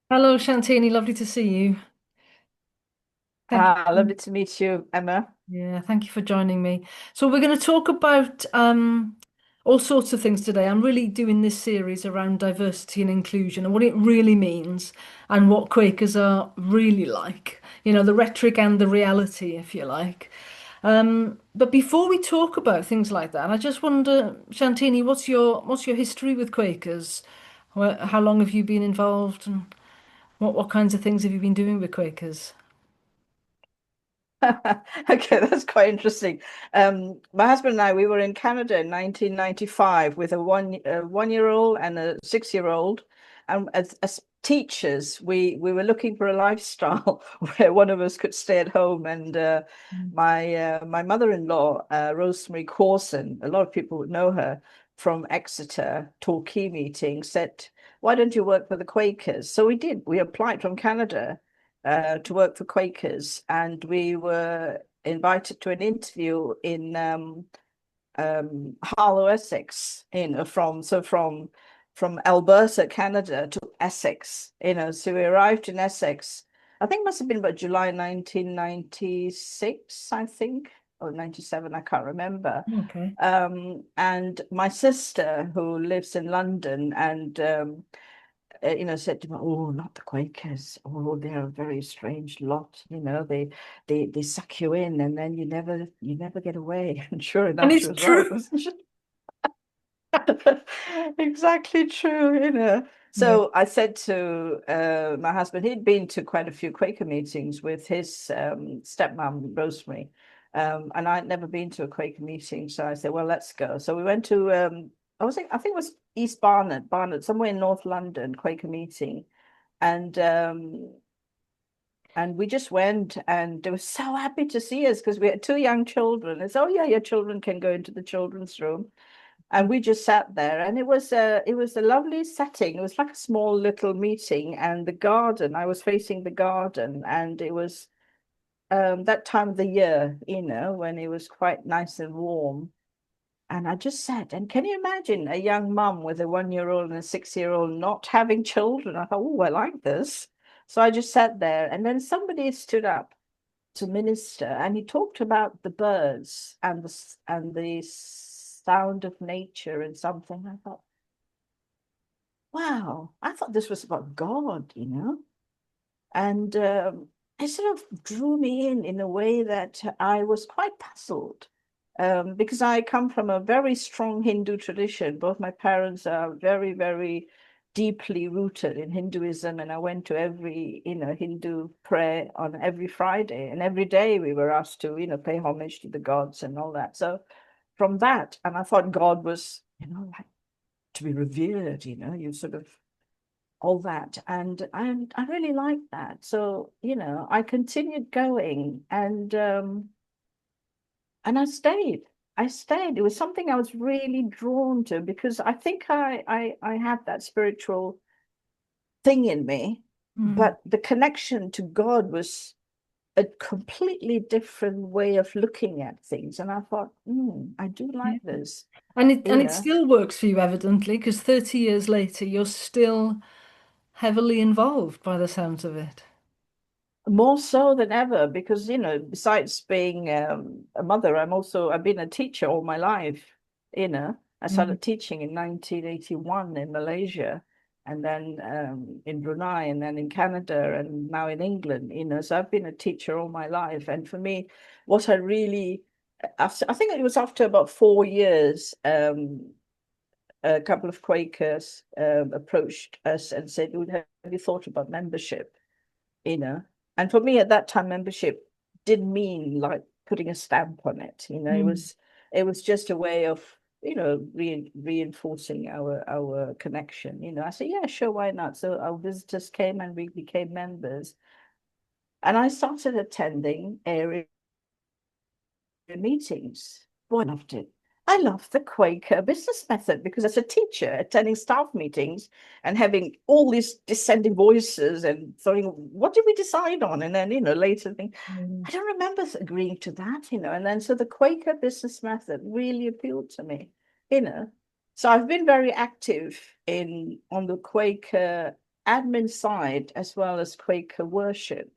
Hello, Shanthini. Lovely to see you. Thank Lovely you. to meet you, Emma. Yeah, thank you for joining me. So we're going to talk about all sorts of things today. I'm really doing this series around diversity and inclusion and what it really means and what Quakers are really like. You know, the rhetoric and the reality, if you like. But before we talk about things like that, I just wonder, Shantini, what's your history with Quakers? How long have you been involved, and what kinds of things have you been doing with Quakers? Okay, that's quite interesting. My husband and I, we were in Canada in 1995 with a 1 year old and a 6 year old. And as teachers, we were looking for a lifestyle where one of us could stay at home. And my mother-in-law, Rosemary Cawson, a lot of people would know her from Exeter Torquay meeting, said, "Why don't you work for the Quakers?" So we did. We applied from Canada to work for Quakers, and we were invited to an interview in Harlow, Essex. From Alberta, Canada, to Essex. So we arrived in Essex. I think it must have been about July 1996, I think, or 97. I can't remember. Okay. And my sister, who lives in London, and said to me, "Oh, not the Quakers. Oh, they're a very strange lot. They suck you in, and then you never get away." And sure And enough, she it's was true. right, wasn't she? Exactly true. Yeah. So I said to my husband, he'd been to quite a few Quaker meetings with his stepmom, Rosemary, and I'd never been to a Quaker meeting. So I said, "Well, let's go." So we went to, I think it was East Barnet, somewhere in North London, Quaker meeting, and and we just went, and they were so happy to see us because we had two young children. It's, "Oh yeah, your children can go into the children's room." And we just sat there, and it was a lovely setting. It was like a small little meeting, and the garden, I was facing the garden, and it was that time of the year, when it was quite nice and warm. And I just sat, and can you imagine a young mum with a 1 year old and a 6 year old not having children? I thought, "Oh, I like this." So I just sat there, and then somebody stood up to minister, and he talked about the birds and the sound of nature and something. I thought, wow, I thought this was about God. And it sort of drew me in a way that I was quite puzzled, because I come from a very strong Hindu tradition. Both my parents are very, very deeply rooted in Hinduism, and I went to every, Hindu prayer on every Friday, and every day we were asked to, pay homage to the gods and all that. So from that, and I thought God was, like to be revered, you sort of all that. And I really liked that. So, I continued going, and I stayed. I stayed. It was something I was really drawn to because I think I had that spiritual thing in me, Mm. but the connection to God was a completely different way of looking at things. And I thought, I do Yeah. like this, And it you know. still works for you, evidently, because 30 years later, you're still heavily involved by the sounds of it. More so than ever, because besides being a mother, I've been a teacher all my life. I Mm. started teaching in 1981 in Malaysia, and then in Brunei, and then in Canada, and now in England. So I've been a teacher all my life. And for me, what I really, after, I think it was after about 4 years, a couple of Quakers approached us and said, "Have you thought about membership?" you know. And for me at that time, membership didn't mean like putting a stamp on it. It Mm. was just a way of, reinforcing our connection. I said, "Yeah, sure, why not?" So our visitors came, and we became members. And I started attending area meetings. Boy, I loved it. I loved the Quaker business method because as a teacher, attending staff meetings and having all these dissenting voices and throwing, "What did we decide on?" And then, later think, Mm. "I don't remember agreeing to that. And then so the Quaker business method really appealed to me. So I've been very active in on the Quaker admin side as well as Quaker worship,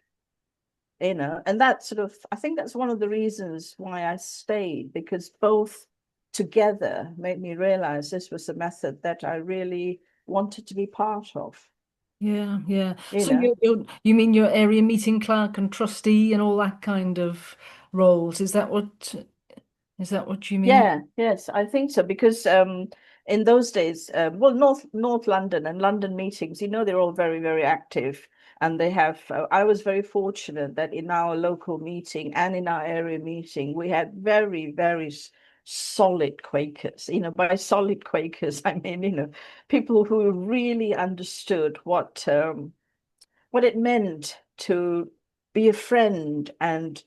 and that sort of, I think that's one of the reasons why I stayed, because both together made me realize this was a method that I really wanted to be part of, Yeah, yeah. you So know. you mean your area meeting clerk and trustee and all that kind of roles? Is that what you mean? Yeah, yes, I think so because in those days, well, North London and London meetings, they're all very, very active, and they have. I was very fortunate that in our local meeting and in our area meeting, we had very, very solid Quakers. By solid Quakers, I mean, people who really understood what it meant to be a friend and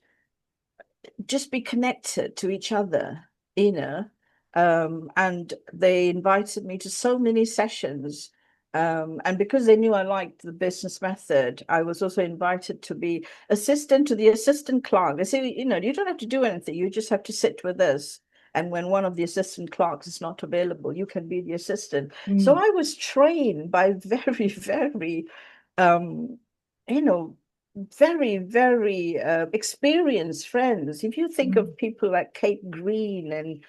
just be connected to each other, you know. And they invited me to so many sessions. And because they knew I liked the business method, I was also invited to be assistant to the assistant clerk. They say, you don't have to do anything, you just have to sit with us. And when one of the assistant clerks is not available, you can be the assistant. So Mm, I was trained by very, very, um, you know, very, very experienced friends. If you think mm. of people like Kate Green and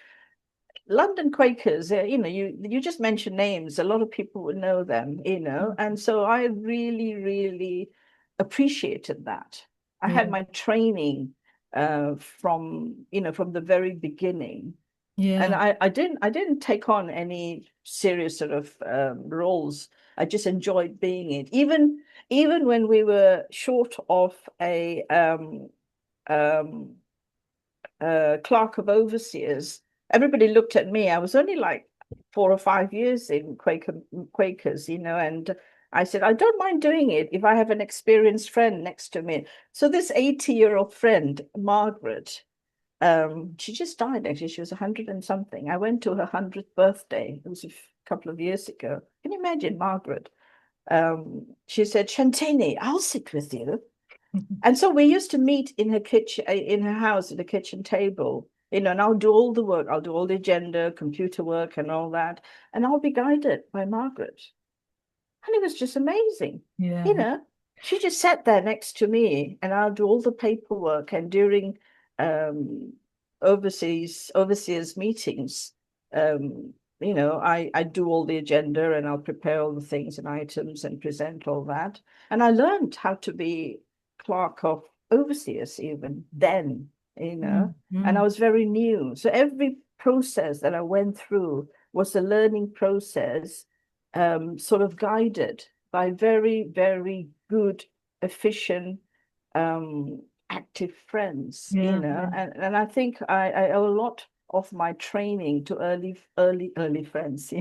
London Quakers, you just mention names, a lot of people would know them, and so I really, really appreciated that. I had Yeah, my training from the very beginning, and yeah, I didn't take on any serious sort of roles. I just enjoyed being it. Even when we were short of a um, clerk of overseers, everybody looked at me. I was only like 4 or 5 years in Quakers, and I said, I don't mind doing it if I have an experienced friend next to me. So this 80-year-old friend, Margaret, she just died actually. She was 100 and something. I went to her 100th birthday. It was a couple of years ago. Can you imagine, Margaret? She said, Shanthini, I'll sit with you. And so we used to meet in her kitchen, in her house at the kitchen table, and I'll do all the work. I'll do all the agenda, computer work, and all that. And I'll be guided by Margaret. And it was just amazing. You yeah. know, she just sat there next to me and I'll do all the paperwork. And during um, overseers meetings, I do all the agenda and I'll prepare all the things and items and present all that. And I learned how to be clerk of overseers even then. Mm, And I mm. was very new. So every process that I went through was a learning process, sort of guided by very, very good, efficient, active friends, Yeah, yeah. and I think I owe a lot of my training to early, early, early friends,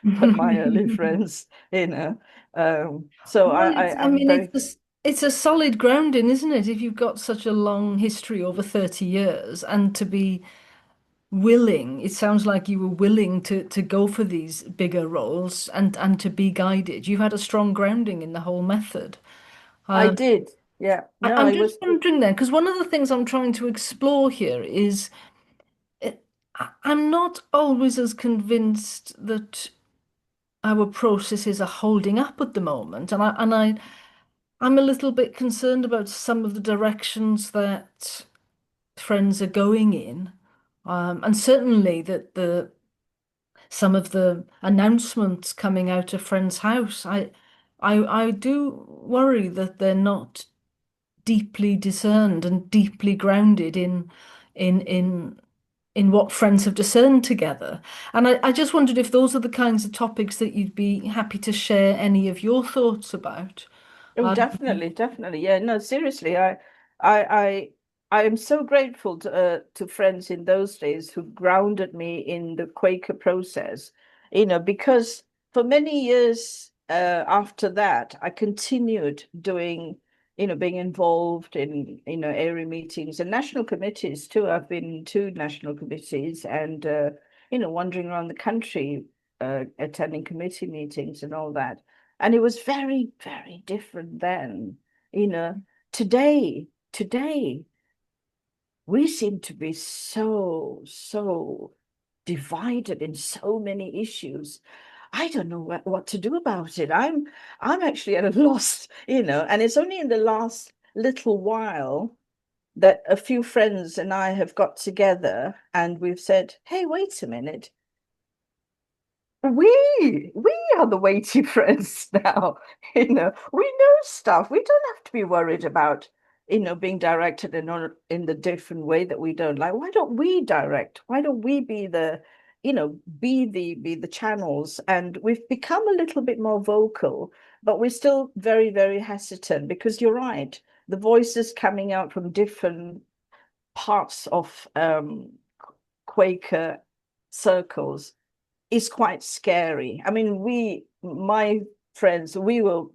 my early friends, So Well, I, I I'm mean, very, it's a solid grounding, isn't it? If you've got such a long history over 30 years and to be willing, it sounds like you were willing to go for these bigger roles and to be guided. You've had a strong grounding in the whole method. I Um, did, yeah, no, I'm it just was, wondering then, because one of the things I'm trying to explore here is I'm not always as convinced that our processes are holding up at the moment, I'm a little bit concerned about some of the directions that friends are going in, and certainly that the some of the announcements coming out of Friends' House, I do worry that they're not deeply discerned and deeply grounded in in in what friends have discerned together. And I just wondered if those are the kinds of topics that you'd be happy to share any of your thoughts about. oh, Um, definitely, definitely. Yeah, no, seriously, I, I, I am so grateful to friends in those days who grounded me in the Quaker process, because for many years after that, I continued doing, being involved in, area meetings and national committees too. I've been in two national committees and, wandering around the country, attending committee meetings and all that. And it was very, very different then. You know, today, we seem to be so, so divided in so many issues. I don't know what to do about it. I'm actually at a loss, and it's only in the last little while that a few friends and I have got together and we've said, hey, wait a minute. We are the weighty friends now. We know stuff. We don't have to be worried about, being directed in the different way that we don't like. Why don't we direct? Why don't we be be the channels? And we've become a little bit more vocal, but we're still very, very hesitant because you're right. The voices coming out from different parts of Quaker circles is quite scary. I mean, my friends, we were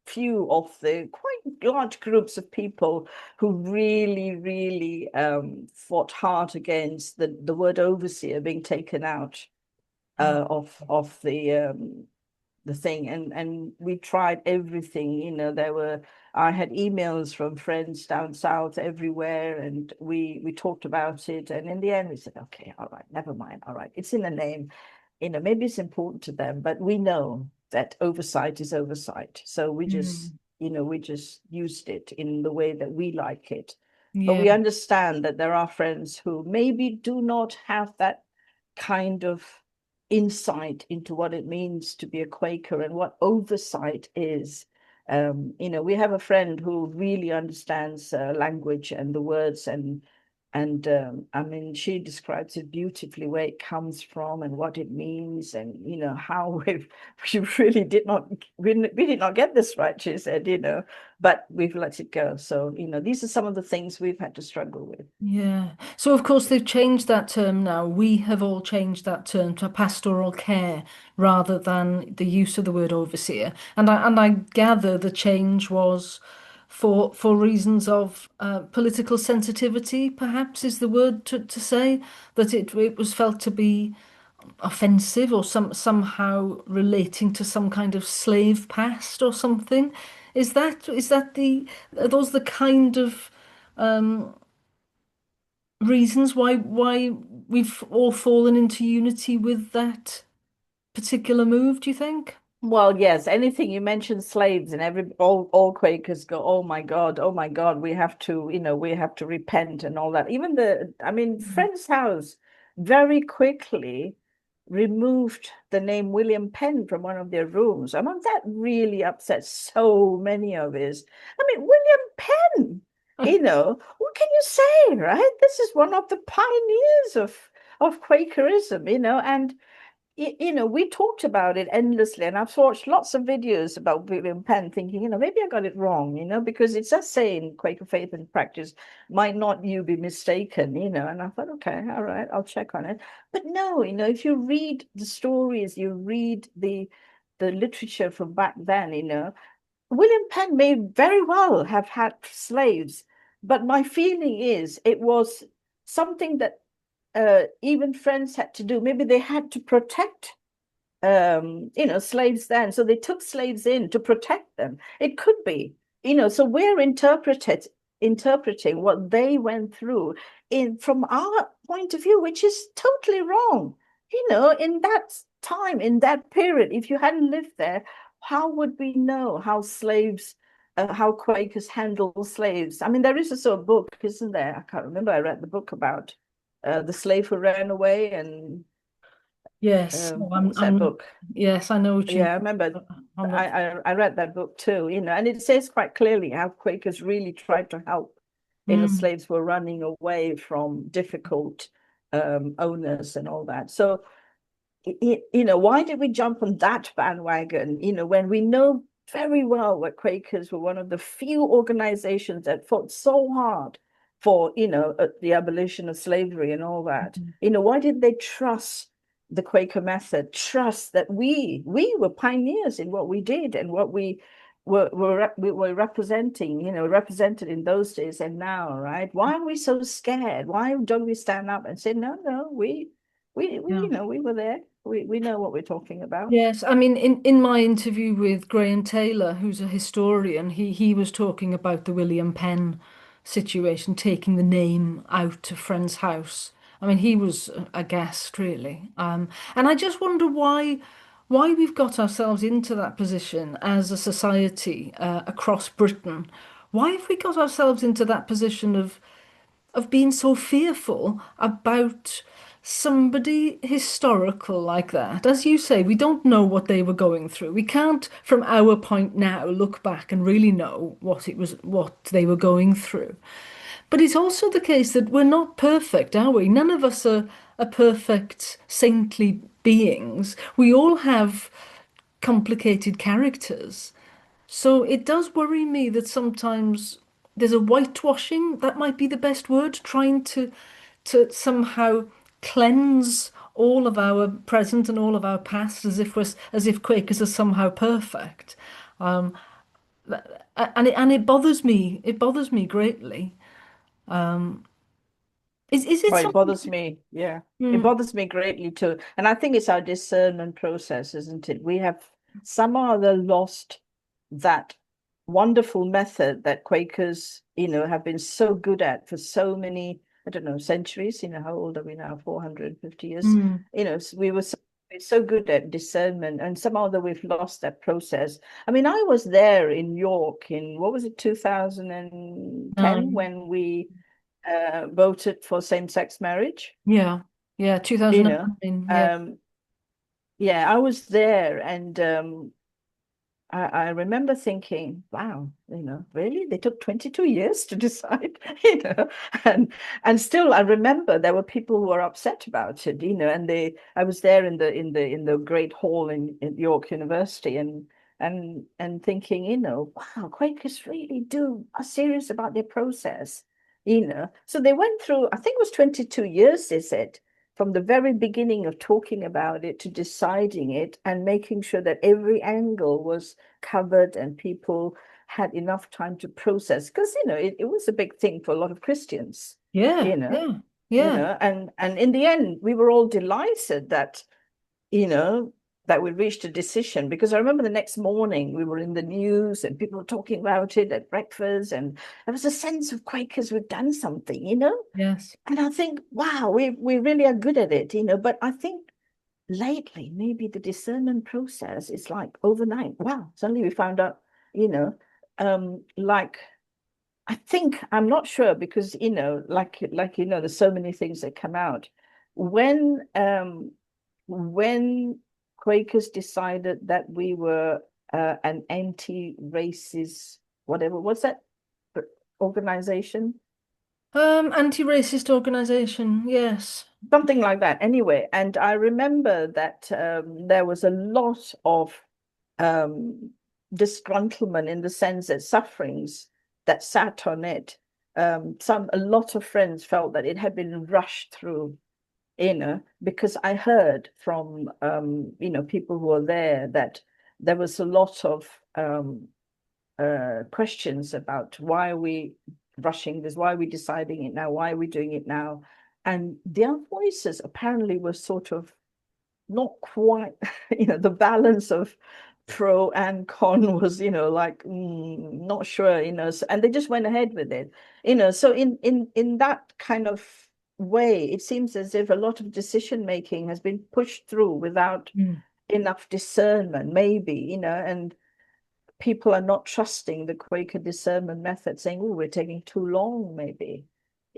few of the quite large groups of people who really, really fought hard against the word overseer being taken out of the thing, and we tried everything. I had emails from friends down south everywhere, and we talked about it, and in the end we said, okay, all right, never mind, all right, it's in the name. Maybe it's important to them, but we know that oversight is oversight, so Mm. we just used it in the way that we like it. But Yeah, we understand that there are friends who maybe do not have that kind of insight into what it means to be a Quaker and what oversight is. We have a friend who really understands language and the words, and I mean, she describes it beautifully, where it comes from and what it means, and how we really we did not get this right. She said, but we've let it go. So these are some of the things we've had to struggle with. yeah. So of course they've changed that term now. We have all changed that term to pastoral care rather than the use of the word overseer. And I gather the change was for reasons of political sensitivity, perhaps is the word to say, that it was felt to be offensive or somehow relating to some kind of slave past or something. Is that the are those the kind of reasons why we've all fallen into unity with that particular move, do you think? Well, yes, anything you mention slaves and all Quakers go, oh my God, we have to repent and all that. Even I mean, Mm. Friend's House very quickly removed the name William Penn from one of their rooms. I mean, that really upset so many of us. I mean, William Penn, what can you say, right? This is one of the pioneers of Quakerism, and we talked about it endlessly, and I've watched lots of videos about William Penn, thinking, maybe I got it wrong, because it does say in Quaker Faith and Practice, might not you be mistaken, and I thought, okay, all right, I'll check on it. But no, if you read the stories, you read the literature from back then, William Penn may very well have had slaves, but my feeling is it was something that even friends had to do. Maybe they had to protect, slaves then. So they took slaves in to protect them. It could be, so we're interpreting what they went through in from our point of view, which is totally wrong. In that time, in that period, if you hadn't lived there, how would we know how Quakers handle slaves? I mean, there is a sort of book, isn't there? I can't remember. I read the book about the slave who ran away, and Yes, oh, what was that book? yes, I know what you Yeah, I remember. I'm not, I read that book too, and it says quite clearly how Quakers really tried to help, mm, slaves were running away from difficult owners and all that. So, why did we jump on that bandwagon, when we know very well that Quakers were one of the few organizations that fought so hard for, the abolition of slavery and all that? Why did they trust the Quaker method, trust that we were pioneers in what we did and what we were representing, represented in those days and now, right? Why are we so scared? Why don't we stand up and say, no, no, yeah. we were there. We know what we're talking about. Yes, I mean, in my interview with Graham Taylor, who's a historian, he was talking about the William Penn situation, taking the name out of Friend's House. I mean, he was aghast, really. And I just wonder why we've got ourselves into that position as a society across Britain. Why have we got ourselves into that position of being so fearful about somebody historical like that? As you say, we don't know what they were going through. We can't, from our point now, look back and really know what they were going through. But it's also the case that we're not perfect, are we? None of us are perfect, saintly beings. We all have complicated characters. So it does worry me that sometimes there's a whitewashing, that might be the best word, trying to somehow cleanse all of our present and all of our past as if Quakers are somehow perfect. Um, and it bothers me. It bothers me greatly. Is it Well, it something? bothers me. Yeah, it Mm, bothers me greatly too. And I think it's our discernment process, isn't it? We have somehow or other lost that wonderful method that Quakers, have been so good at for so many, I don't know, centuries. How old are we now? 450 years. mm, We were so good at discernment, and somehow or other we've lost that process. I mean, I was there in York in, what was it, 2010, nine. when we voted for same-sex marriage. Yeah. Yeah. You know, 2009. Yeah. um, yeah, I was there, and I remember thinking, wow, really? They took 22 years to decide, and still I remember there were people who were upset about it, and I was there in the great hall in York University, and thinking, wow, Quakers really are serious about their process, So they went through, I think it was 22 years, they said, from the very beginning of talking about it to deciding it and making sure that every angle was covered and people had enough time to process. Because, it was a big thing for a lot of Christians, Yeah. you know, Yeah. Yeah. and in the end, we were all delighted you know, that we reached a decision, because I remember the next morning we were in the news and people were talking about it at breakfast, and there was a sense of Quakers, we've done something. Yes. And I think, wow, we really are good at it. But I think lately, maybe the discernment process is like overnight. Wow, suddenly we found out, like I think, I'm not sure, because there's so many things that come out. When Quakers decided that we were an anti-racist, whatever, what's that organization? Anti-racist organization. Yes. Something like that, anyway. And I remember that there was a lot of um, disgruntlement, in the sense that sufferings that sat on it. A lot of friends felt that it had been rushed through, because I heard from people who were there that there was a lot of questions about, why are we rushing this? Why are we deciding it now? Why are we doing it now? And their voices apparently were sort of not quite, the balance of pro and con was, like, not sure, and they just went ahead with it, So in that kind of way, it seems as if a lot of decision making has been pushed through without Mm. enough discernment, maybe, and people are not trusting the Quaker discernment method, saying, oh, we're taking too long, maybe,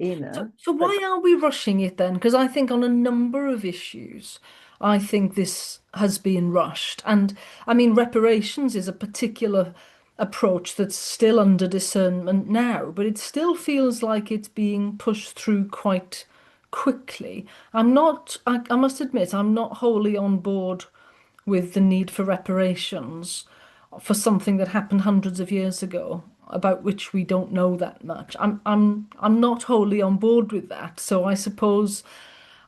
So but why are we rushing it then? Because I think on a number of issues, I think this has been rushed. And I mean, reparations is a particular approach that's still under discernment now, but it still feels like it's being pushed through quite quickly. I must admit, I'm not wholly on board with the need for reparations for something that happened hundreds of years ago, about which we don't know that much. I'm not wholly on board with that. So I suppose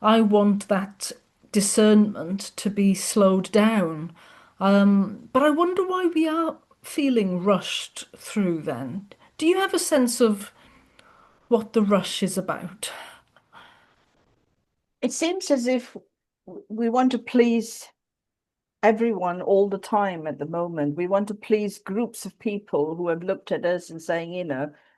I want that discernment to be slowed down. But I wonder why we are feeling rushed through then. Do you have a sense of what the rush is about? it seems as if we want to please everyone all the time at the moment. We want to please groups of people who have looked at us and saying,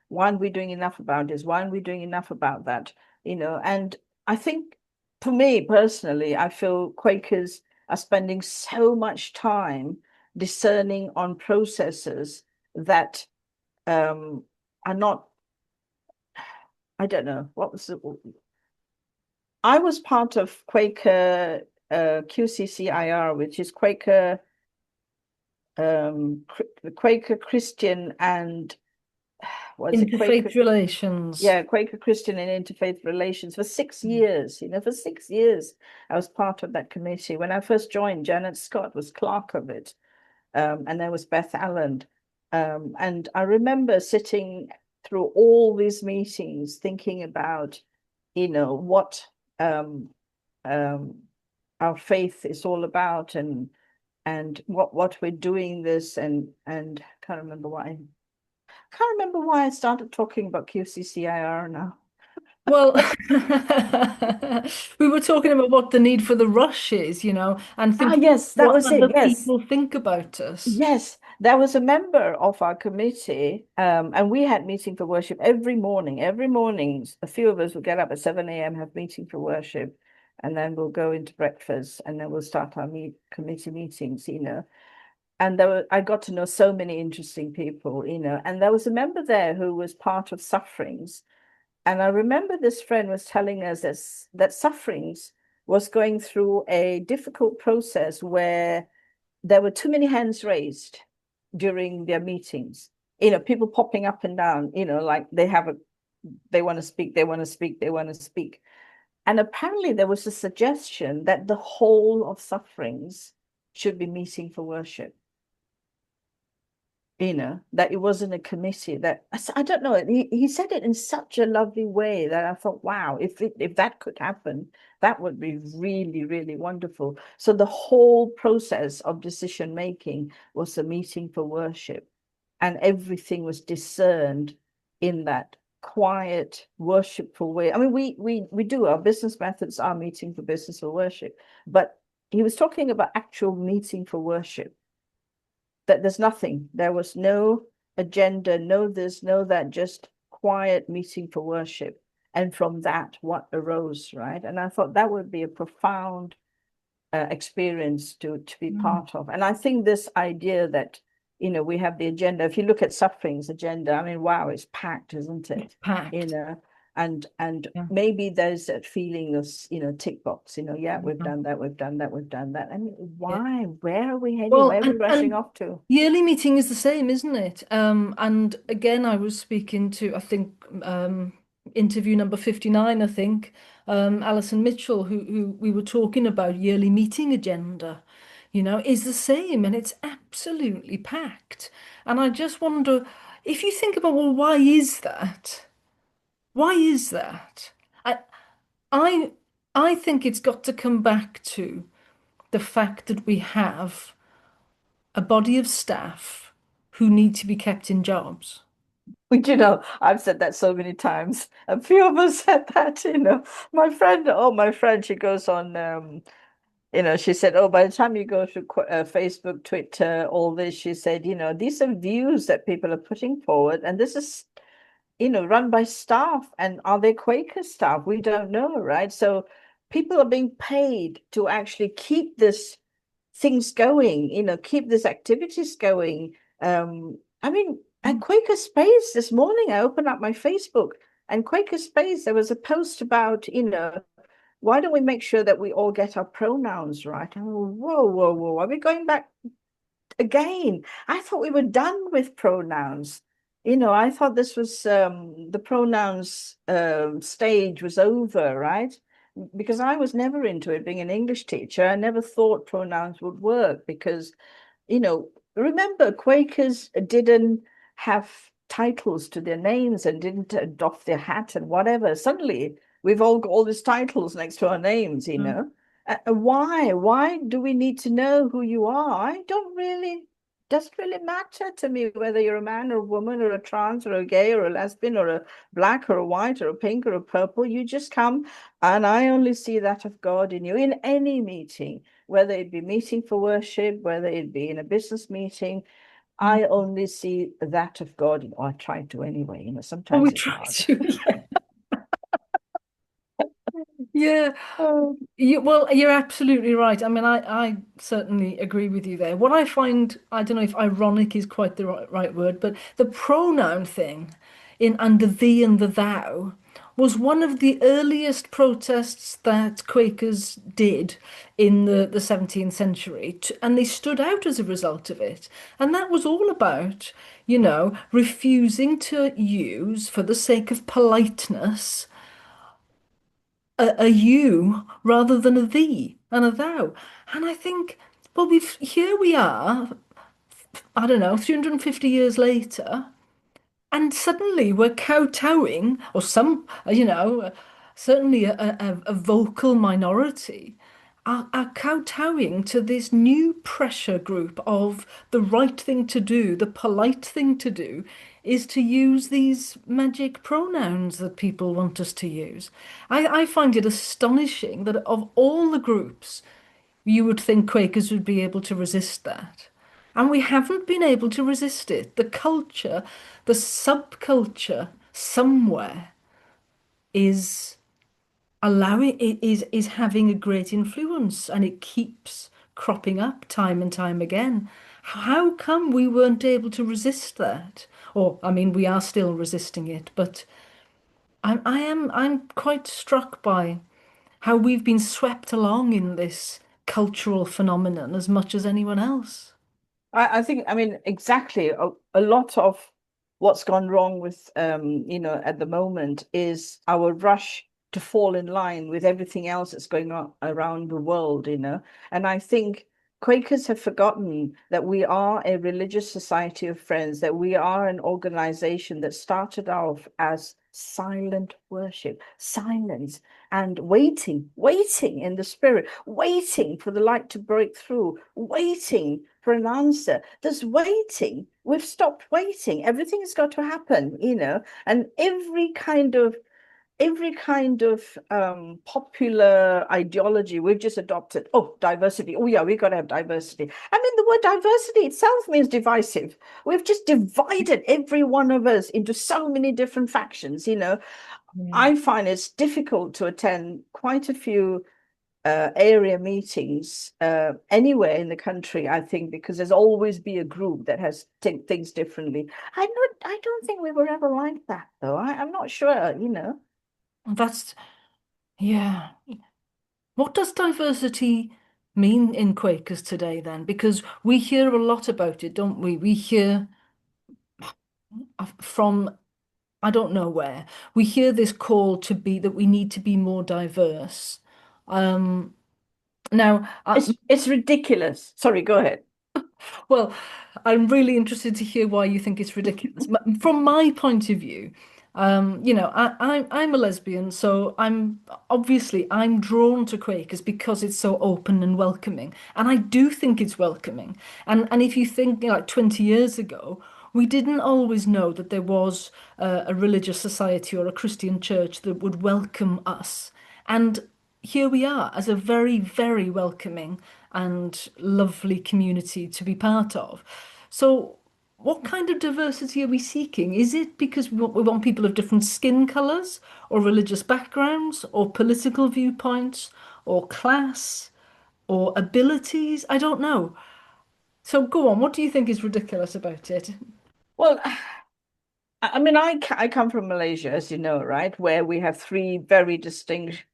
why aren't we doing enough about this? Why aren't we doing enough about that? And I think, for me personally, I feel Quakers are spending so much time discerning on processes that are not, I don't know, what was the, I was part of Quaker QCCIR, which is Quaker, the Quaker Christian and what is it, Quaker, Interfaith relations. yeah, Quaker Christian and Interfaith Relations for 6 years. For 6 years, I was part of that committee. When I first joined, Janet Scott was clerk of it, and there was Beth Allen. And I remember sitting through all these meetings, thinking about, what um, um, our faith is all about, and what we're doing this, and can't remember why I started talking about QCCIR now. Well, we were talking about what the need for the rush is, and Ah, thinking yes, that what was it. other Yes, people think about us. yes. There was a member of our committee, and we had meeting for worship every morning. Every morning, a few of us would get up at 7 a.m., have meeting for worship, and then we'll go into breakfast, and then we'll start our committee meetings. And I got to know so many interesting people. And there was a member there who was part of Sufferings. And I remember this friend was telling us that Sufferings was going through a difficult process where there were too many hands raised during their meetings. People popping up and down, like they want to speak, they want to speak, they want to speak. And apparently there was a suggestion that the whole of Sufferings should be meeting for worship. That it wasn't a committee. That I don't know. He said it in such a lovely way that I thought, wow, if that could happen, that would be really, really wonderful. So the whole process of decision making was a meeting for worship, and everything was discerned in that quiet, worshipful way. I mean, we do our business methods, our meeting for business for worship, but he was talking about actual meeting for worship, that there's nothing. There was no agenda, no this, no that, just quiet meeting for worship. And from that, what arose, right? And I thought that would be a profound experience to be Mm. part of. And I think this idea that, we have the agenda. If you look at Suffering's agenda, I mean, wow, it's packed, isn't It's it? You packed. know, and Yeah. maybe there's that feeling of, tick box, yeah, we've Mhm. done that, we've done that, we've done that. And Yeah. why? Where are we heading? Well, Where are we rushing and off to? yearly meeting is the same, isn't it? And again, I was speaking to, I think, interview number 59, I think, Alison Mitchell, who we were talking about yearly meeting agenda, is the same, and it's absolutely packed. And I just wonder if you think about, well, why is that? Why is that? I I I think it's got to come back to the fact that we have a body of staff who need to be kept in jobs. I've said that so many times. A few of us said that. My friend, she goes on, she said, oh, by the time you go to Facebook, Twitter, all this, she said, these are views that people are putting forward, and this is, run by staff. And are they Quaker staff? We don't know, right? So people are being paid to actually keep this things going, keep these activities going. I mean, at Quaker Space this morning, I opened up my Facebook, and Quaker Space, there was a post about, why don't we make sure that we all get our pronouns right? And whoa, whoa, whoa, are we going back again? I thought we were done with pronouns. I thought this was the pronouns stage was over, right? Because I was never into it being an English teacher. I never thought pronouns would work because, remember, Quakers didn't have titles to their names and didn't doff their hat and whatever. Suddenly, we've all got all these titles next to our names. Mm. Why? Why do we need to know who you are? I don't really, doesn't really matter to me whether you're a man or a woman or a trans or a gay or a lesbian or a black or a white or a pink or a purple. You just come, and I only see that of God in you in any meeting, whether it be meeting for worship, whether it be in a business meeting. Mm. I only see that of God, or I try to anyway. Well, we Sometimes it's try hard. to, yeah. Yeah. Oh, Well, you're absolutely right. I mean, I certainly agree with you there. What I find, I don't know if ironic is quite the right word, but the pronoun thing in under thee and the thou was one of the earliest protests that Quakers did in the 17th century, and they stood out as a result of it. And that was all about, refusing to use, for the sake of politeness, a you rather than a thee and a thou. And I think, well, here we are, I don't know, 350 years later, and suddenly we're kowtowing, or some, certainly a vocal minority are kowtowing to this new pressure group of the right thing to do, the polite thing to do, is to use these magic pronouns that people want us to use. I find it astonishing that of all the groups, you would think Quakers would be able to resist that. And we haven't been able to resist it. The culture, the subculture somewhere is allowing it is having a great influence and it keeps cropping up time and time again. How come we weren't able to resist that? Or, I mean, we are still resisting it, but I'm quite struck by how we've been swept along in this cultural phenomenon as much as anyone else. I think, I mean, exactly. A lot of what's gone wrong with, at the moment is our rush to fall in line with everything else that's going on around the world. And I think Quakers have forgotten that we are a religious society of friends, that we are an organization that started off as silent worship, silence, and waiting in the spirit, waiting for the light to break through, waiting for an answer. There's waiting. We've stopped waiting. Everything's got to happen. And every kind of popular ideology we've just adopted. Oh, diversity. Oh, yeah, we've got to have diversity. I mean, the word diversity itself means divisive. We've just divided every one of us into so many different factions. Yeah. I find it's difficult to attend quite a few area meetings anywhere in the country, I think, because there's always be a group that has things differently. I don't think we were ever like that, though. I'm not sure. That's, yeah. What does diversity mean in Quakers today then? Because we hear a lot about it, don't we? We hear from, I don't know where, we hear this call to be that we need to be more diverse. Um, now, It's ridiculous. Sorry, go ahead. well, I'm really interested to hear why you think it's ridiculous. From my point of view, I'm a lesbian, so I'm drawn to Quakers because it's so open and welcoming, and I do think it's welcoming. And if you think like 20 years ago, we didn't always know that there was a religious society or a Christian church that would welcome us, and here we are as a very, very welcoming and lovely community to be part of. So, what kind of diversity are we seeking? Is it because we want people of different skin colours, or religious backgrounds, or political viewpoints, or class, or abilities? I don't know. So, go on. What do you think is ridiculous about it? Well, I mean, I come from Malaysia, as you know, right, where we have three very distinct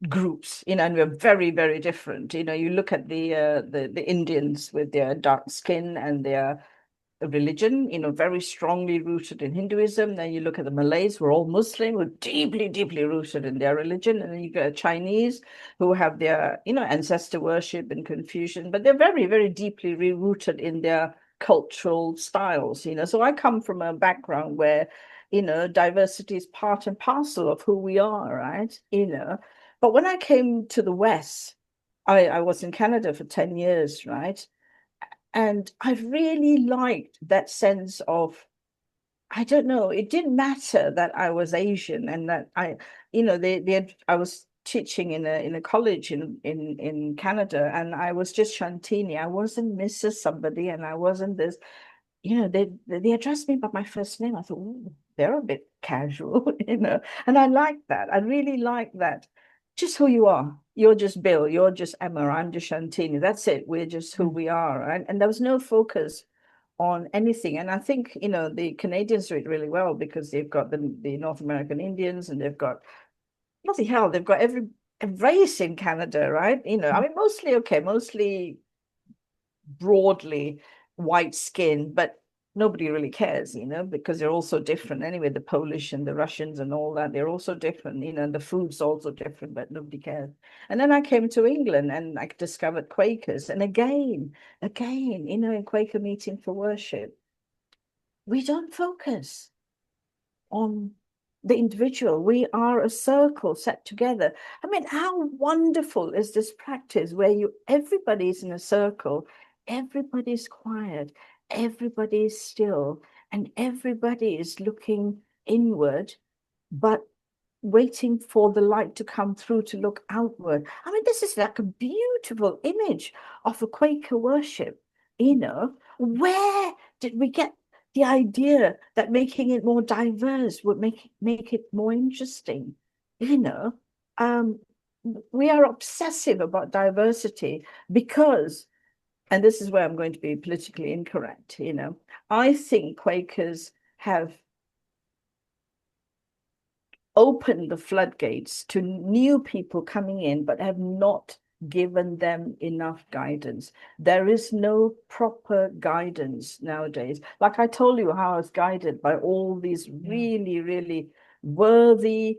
groups, and we're very, very different. You look at the Indians with their dark skin and their religion, very strongly rooted in Hinduism. Then you look at the Malays, who are all Muslim, who are deeply, deeply rooted in their religion. And then you get Chinese, who have their ancestor worship and Confucian, but they're very, very deeply rooted in their cultural styles. So I come from a background where diversity is part and parcel of who we are, right? But when I came to the West, I was in Canada for 10 years, right? And I really liked that sense of, I don't know, it didn't matter that I was Asian and that I was teaching in a college in Canada, and I was just Shanthini. I wasn't Mrs. somebody, and I wasn't this. They addressed me by my first name. I thought, ooh, they're a bit casual. And I like that. I really like that just who you are. You're just Bill, you're just Emma, I'm just Shanthini. That's it. We're just who Mm. we are. And there was no focus on anything. And I think, the Canadians do it really well because they've got the North American Indians, and they've got, bloody hell, they've got every race in Canada, right? I mean, mostly broadly white skin, but nobody really cares, because they're all so different anyway. The Polish and the Russians and all that, they're also different, and the food's also different, but nobody cares. And then I came to England and I discovered Quakers. And again, in Quaker meeting for worship, we don't focus on the individual. We are a circle set together. I mean, how wonderful is this practice where everybody's in a circle, everybody's quiet, everybody's still, and everybody is looking inward, but waiting for the light to come through to look outward. I mean, this is like a beautiful image of a Quaker worship. Where did we get the idea that making it more diverse would make it more interesting? You know, um, we are obsessive about diversity because, and this is where I'm going to be politically incorrect, I think Quakers have opened the floodgates to new people coming in, but have not given them enough guidance. There is no proper guidance nowadays. Like I told you, how I was guided by all these Yeah. really, really worthy,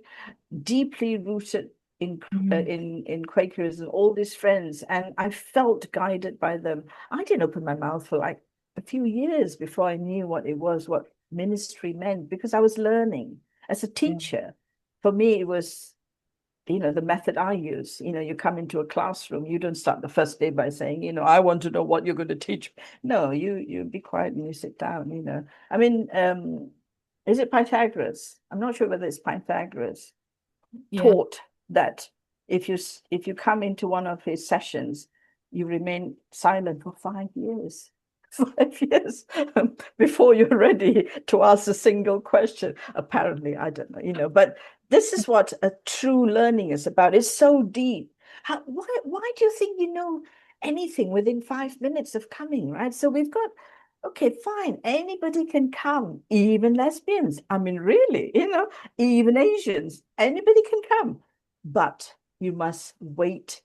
deeply rooted in Mm. in Quakerism, all these friends, and I felt guided by them. I didn't open my mouth for like a few years before I knew what it was, what ministry meant, because I was learning as a Yeah. teacher. For me, it was, the method I use. You come into a classroom, you don't start the first day by saying, I want to know what you're going to teach. No, you be quiet and you sit down. I mean, is it Pythagoras? I'm not sure whether it's Pythagoras Yeah. taught that if you come into one of his sessions, you remain silent for 5 years. 5 years before you're ready to ask a single question. Apparently, I don't know, but this is what a true learning is about. It's so deep. Why do you think you know anything within 5 minutes of coming, right? So we've got, okay, fine, anybody can come, even lesbians. I mean, really, even Asians, anybody can come, but you must wait.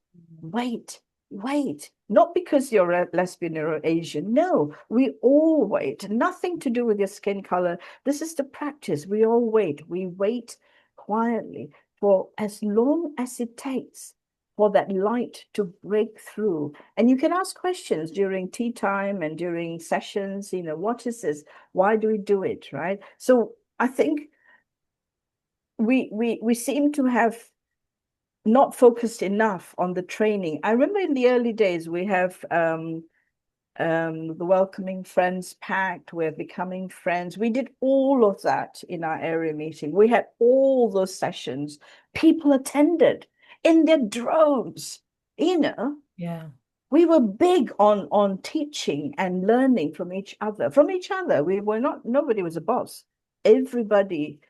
Not because you're a lesbian or Asian. No, we all wait. Nothing to do with your skin color. This is the practice. We all wait. We wait quietly for as long as it takes for that light to break through. And you can ask questions during tea time and during sessions, what is this? Why do we do it? Right? So I think we seem to have not focused enough on the training. I remember in the early days we have the Welcoming Friends Pact, we're becoming friends. We did all of that in our area meeting. We had all those sessions. People attended in their droves. Yeah. We were big on teaching and learning from each other. We were not, nobody was a boss. Everybody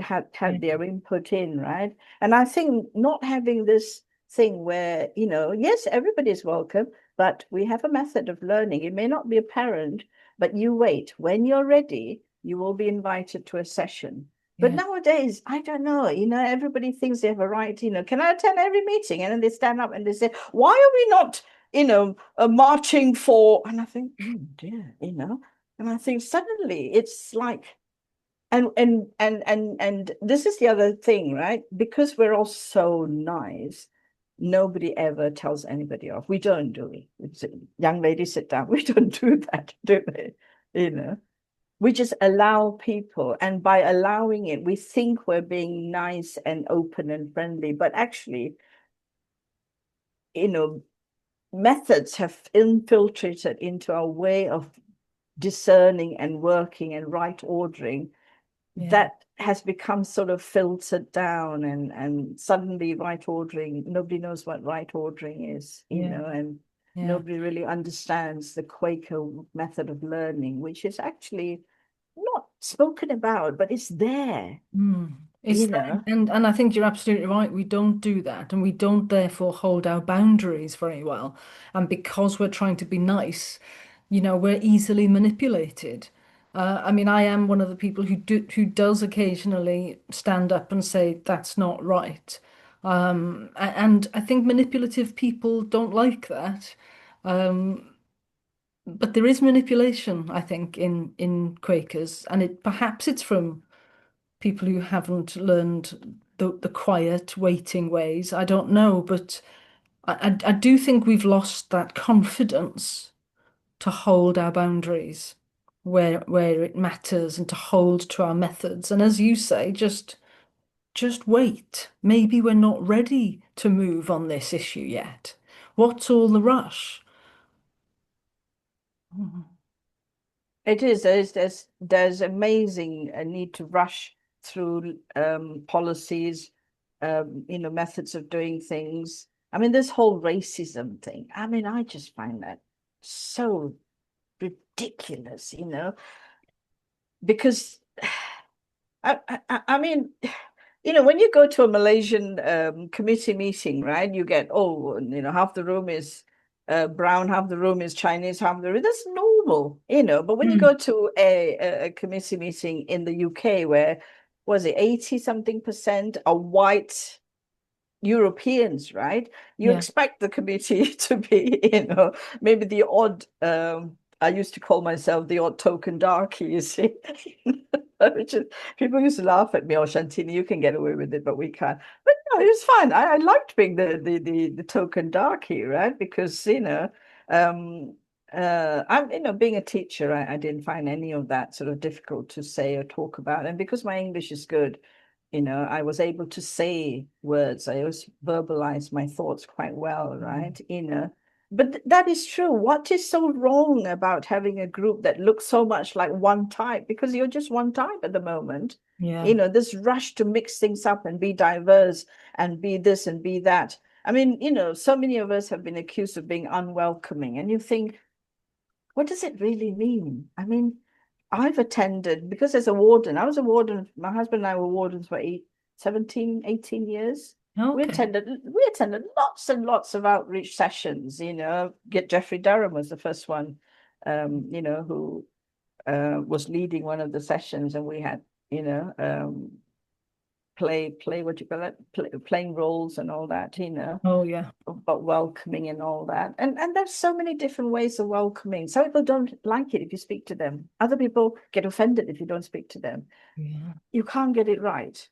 had Yeah. their input in, right? And I think not having this thing where, yes, everybody's welcome, but we have a method of learning. It may not be apparent, but you wait. When you're ready, you will be invited to a session. But Yeah. nowadays, I don't know, everybody thinks they have a right, can I attend every meeting? And then they stand up and they say, why are we not, marching for, and I think, oh dear, and I think suddenly it's like, and this is the other thing, right? Because we're all so nice, nobody ever tells anybody off. We don't do it. It's, young lady, sit down. We don't do that, do they? We just allow people, and by allowing it, we think we're being nice and open and friendly, but actually, you know, methods have infiltrated into our way of discerning and working and right ordering Yeah. that has become sort of filtered down, and suddenly right ordering, nobody knows what right ordering is, Yeah. and Yeah. nobody really understands the Quaker method of learning, which is actually not spoken about, but it's there. Mm. It's know. and I think you're absolutely right. We don't do that, and we don't therefore hold our boundaries very well. And because we're trying to be nice, we're easily manipulated. I mean, I am one of the people who does occasionally stand up and say that's not right. And I think manipulative people don't like that. Um, but there is manipulation, I think, in Quakers, and perhaps it's from people who haven't learned the quiet waiting ways. I don't know, but I do think we've lost that confidence to hold our boundaries where it matters and to hold to our methods. And as you say, just wait. Maybe we're not ready to move on this issue yet. What's all the rush? Mhm. It is. There's amazing need to rush through policies, methods of doing things. I mean, this whole racism thing. I mean, I just find that so ridiculous, because I mean, when you go to a Malaysian committee meeting, right, you get, oh, half the room is brown, half the room is Chinese, half the room, that's normal, but when you Mm. go to a committee meeting in the UK where, was it 80 something percent are white Europeans, right? You Yeah. expect the committee to be, maybe the odd, I used to call myself the odd token darkie, you see. Which is, people used to laugh at me, oh, Shanthini, you can get away with it, but we can't. But no, it was fine. I liked being the token darkie, right? Because, um, being a teacher, I didn't find any of that sort of difficult to say or talk about. And because my English is good, I was able to say words. I always verbalize my thoughts quite well, Mm. right? But that is true. What is so wrong about having a group that looks so much like one type? Because you're just one type at the moment. Yeah. This rush to mix things up and be diverse and be this and be that. I mean, so many of us have been accused of being unwelcoming, and you think, what does it really mean? I mean, I've attended, because as a warden, I was a warden, my husband and I were wardens for 17, 18 years. We Okay. attended we attended lots and lots of outreach sessions, get Jeffrey Durham was the first one, who was leading one of the sessions, and we had, play what you call it, playing roles and all that, Oh, yeah. but welcoming and all that. And there's so many different ways of welcoming. Some people don't like it if you speak to them. Other people get offended if you don't speak to them. Yeah. You can't get it right,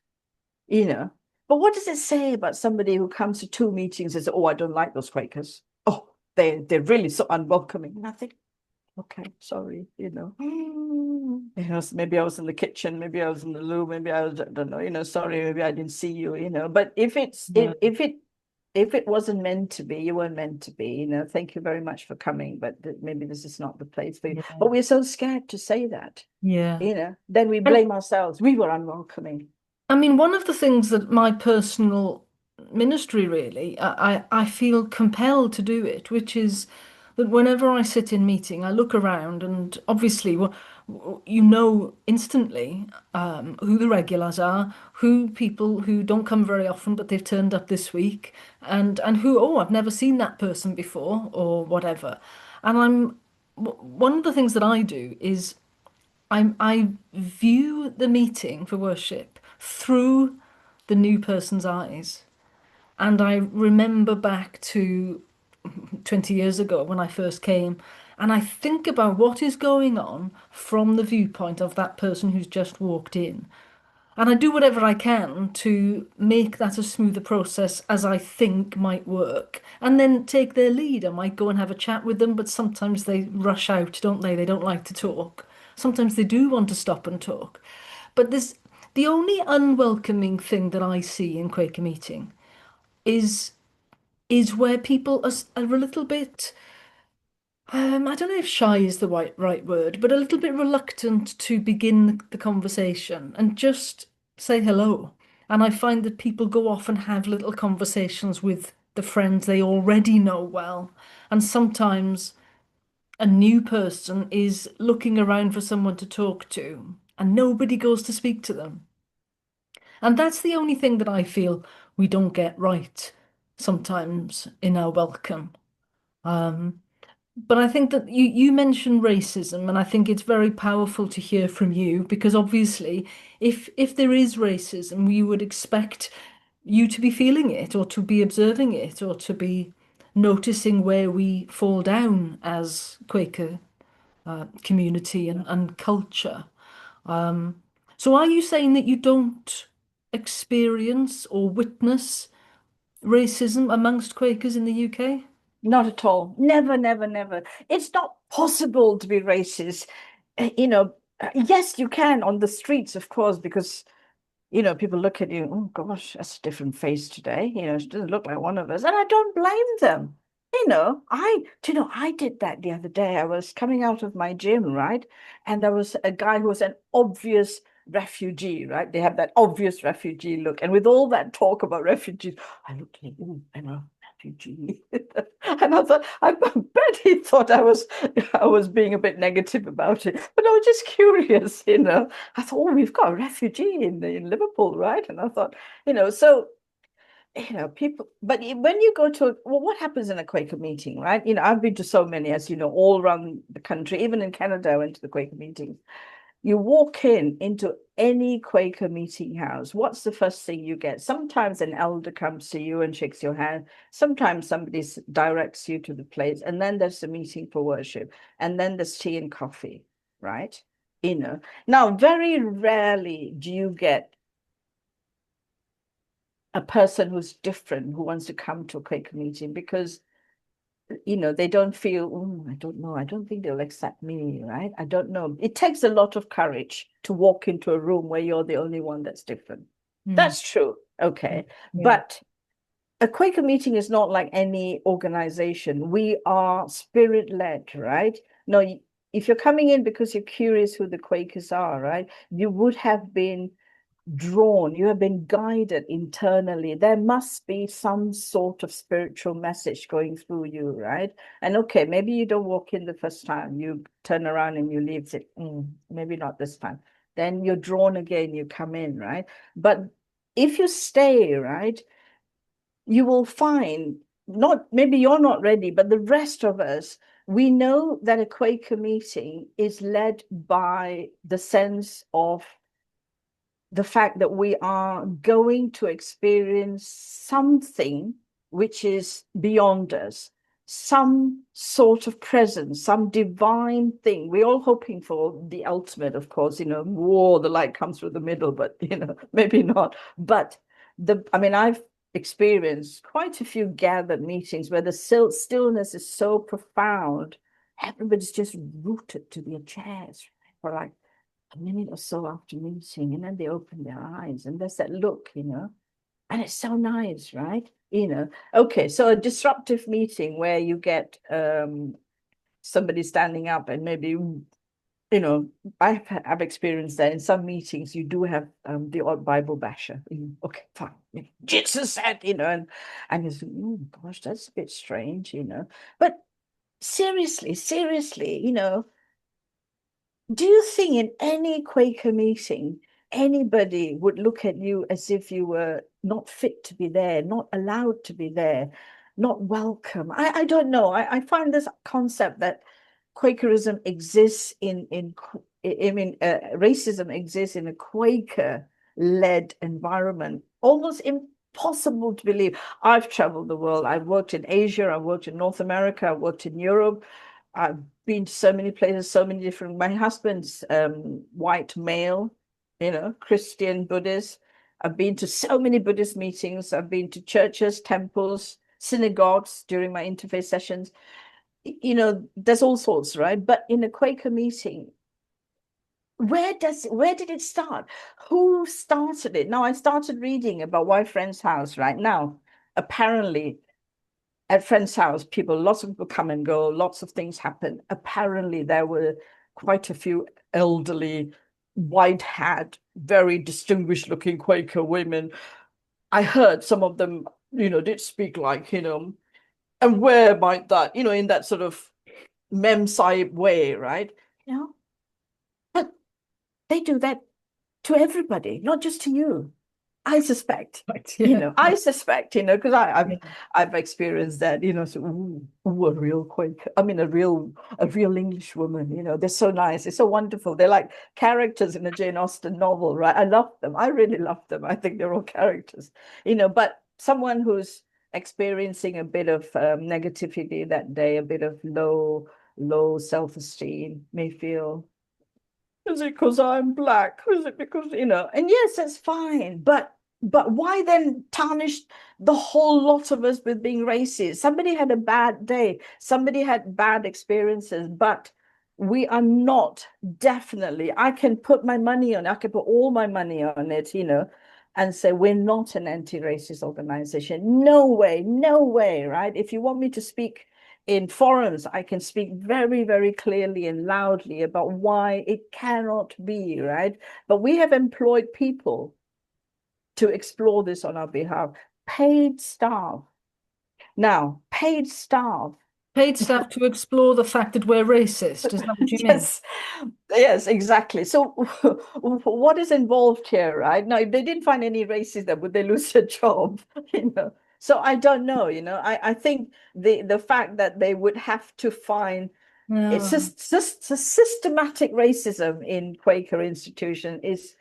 you know. But what does it say about somebody who comes to two meetings and says, oh, I don't like those Quakers. Oh, they're really so unwelcoming. Nothing. Okay, sorry, maybe I was in the kitchen, maybe I was in the loo, maybe I was, I don't know, sorry, maybe I didn't see you, but if it's Yeah. if it wasn't meant to be, you weren't meant to be, thank you very much for coming, but maybe this is not the place for you. Yeah. But we're so scared to say that, Yeah. then we And blame ourselves. We were unwelcoming. I mean, one of the things that my personal ministry really, I feel compelled to do it, which is that whenever I sit in meeting, I look around and obviously, well, you know instantly who the regulars are, who people who don't come very often, but they've turned up this week, and who, oh, I've never seen that person before or whatever. And one of the things that I do is I view the meeting for worship through the new person's eyes. And I remember back to 20 years ago when I first came, and I think about what is going on from the viewpoint of that person who's just walked in. And I do whatever I can to make that a smoother process as I think might work. And then take their lead. I might go and have a chat with them, but sometimes they rush out, don't they? They don't like to talk. Sometimes they do want to stop and talk. But the only unwelcoming thing that I see in Quaker meeting is is where people are a little bit I don't know if shy is the right word, but a little bit reluctant to begin the conversation and just say hello. And I find that people go off and have little conversations with the friends they already know well. And sometimes a new person is looking around for someone to talk to, and nobody goes to speak to them. And that's the only thing that I feel we don't get right sometimes in our welcome. Um, but I think that you mentioned racism, and I think it's very powerful to hear from you because obviously, if there is racism, we would expect you to be feeling it, or to be observing it, or to be noticing where we fall down as Quaker community and culture. Um, so, are you saying that you don't experience or witness racism amongst Quakers in the UK? Not at all. Never, never, never. It's not possible to be racist. You know, yes, you can on the streets, of course, because people look at you, oh gosh, that's a different face today. She doesn't look like one of us. And I don't blame them. I did that the other day. I was coming out of my gym, right? And there was a guy who was an obvious refugee, right? They have that obvious refugee look. And with all that talk about refugees, I looked at him, oh, I'm a refugee. And I thought, I bet he thought I was being a bit negative about it. But I was just curious. I thought, oh, we've got a refugee in Liverpool, right? And I thought, so people, but when you go to, well, what happens in a Quaker meeting, right? I've been to so many, as you know, all around the country, even in Canada, I went to the Quaker meetings. You walk into any Quaker meeting house, what's the first thing you get? Sometimes an elder comes to you and shakes your hand. Sometimes somebody directs you to the place, and then there's a meeting for worship, and then there's tea and coffee, right? Now, very rarely do you get a person who's different who wants to come to a Quaker meeting because they don't feel, oh, I don't know, I don't think they'll accept me, right? I don't know. It takes a lot of courage to walk into a room where you're the only one that's different. Mm. That's true. Okay. Yeah. But a Quaker meeting is not like any organization. We are spirit-led, right? No, if you're coming in because you're curious who the Quakers are, right, you would have been drawn, you have been guided internally. There must be some sort of spiritual message going through you, right? And okay, maybe you don't walk in the first time, you turn around and you leave, say, maybe not this time. Then you're drawn again, you come in, right? But if you stay, right, you will find, not maybe you're not ready, but the rest of us, we know that a Quaker meeting is led by the sense of the fact that we are going to experience something which is beyond us, some sort of presence, some divine thing. We're all hoping for the ultimate, of course, war, the light comes through the middle, but, maybe not. But I've experienced quite a few gathered meetings where the stillness is so profound. Everybody's just rooted to their chairs for like a minute or so after meeting, and then they open their eyes, and there's that look, and it's so nice, right? Okay, so a disruptive meeting where you get somebody standing up and maybe, I've experienced that in some meetings. You do have the odd Bible basher. Okay, fine. Jesus said, and you think, oh gosh, that's a bit strange, But seriously, do you think in any Quaker meeting, anybody would look at you as if you were not fit to be there, not allowed to be there, not welcome? I don't know. I find this concept that Quakerism exists racism exists in a Quaker-led environment, almost impossible to believe. I've traveled the world. I've worked in Asia. I've worked in North America. I've worked in Europe. I've been to so many places, so many different. My husband's white male, Christian, Buddhist. I've been to so many Buddhist meetings. I've been to churches, temples, synagogues during my interfaith sessions. There's all sorts, right? But in a Quaker meeting, where did it start? Who started it? Now, I started reading about why Friend's House right now. Apparently, at Friend's House, lots of people come and go, lots of things happen. Apparently, there were quite a few elderly, white hat, very distinguished looking Quaker women. I heard some of them, did speak like, and where might that, in that sort of mem sahib way, right? But they do that to everybody, not just to you. I suspect, Right. Yeah. I suspect, because Yeah. I've experienced that, so a real Quaker, I mean a real English woman, they're so nice, they're so wonderful. They're like characters in a Jane Austen novel, right? I love them. I really love them. I think they're all characters, but someone who's experiencing a bit of negativity that day, a bit of low self-esteem, may feel, is it because I'm black? Is it because, and yes, that's fine. But why then tarnish the whole lot of us with being racist? Somebody had a bad day, somebody had bad experiences, but we are not, definitely, I can put my money on it, I can put all my money on it, and say we're not an anti-racist organization. No way, no way, right? If you want me to speak in forums, I can speak very, very clearly and loudly about why it cannot be, right? But we have employed people to explore this on our behalf, paid staff. Now, paid staff. Paid staff to explore the fact that we're racist. Is that what you mean? Yes, yes, exactly. So, what is involved here, right? Now, if they didn't find any racism, would they lose their job? So I don't know. I think the fact that they would have to find, it's Yeah. just a systematic racism in Quaker institution is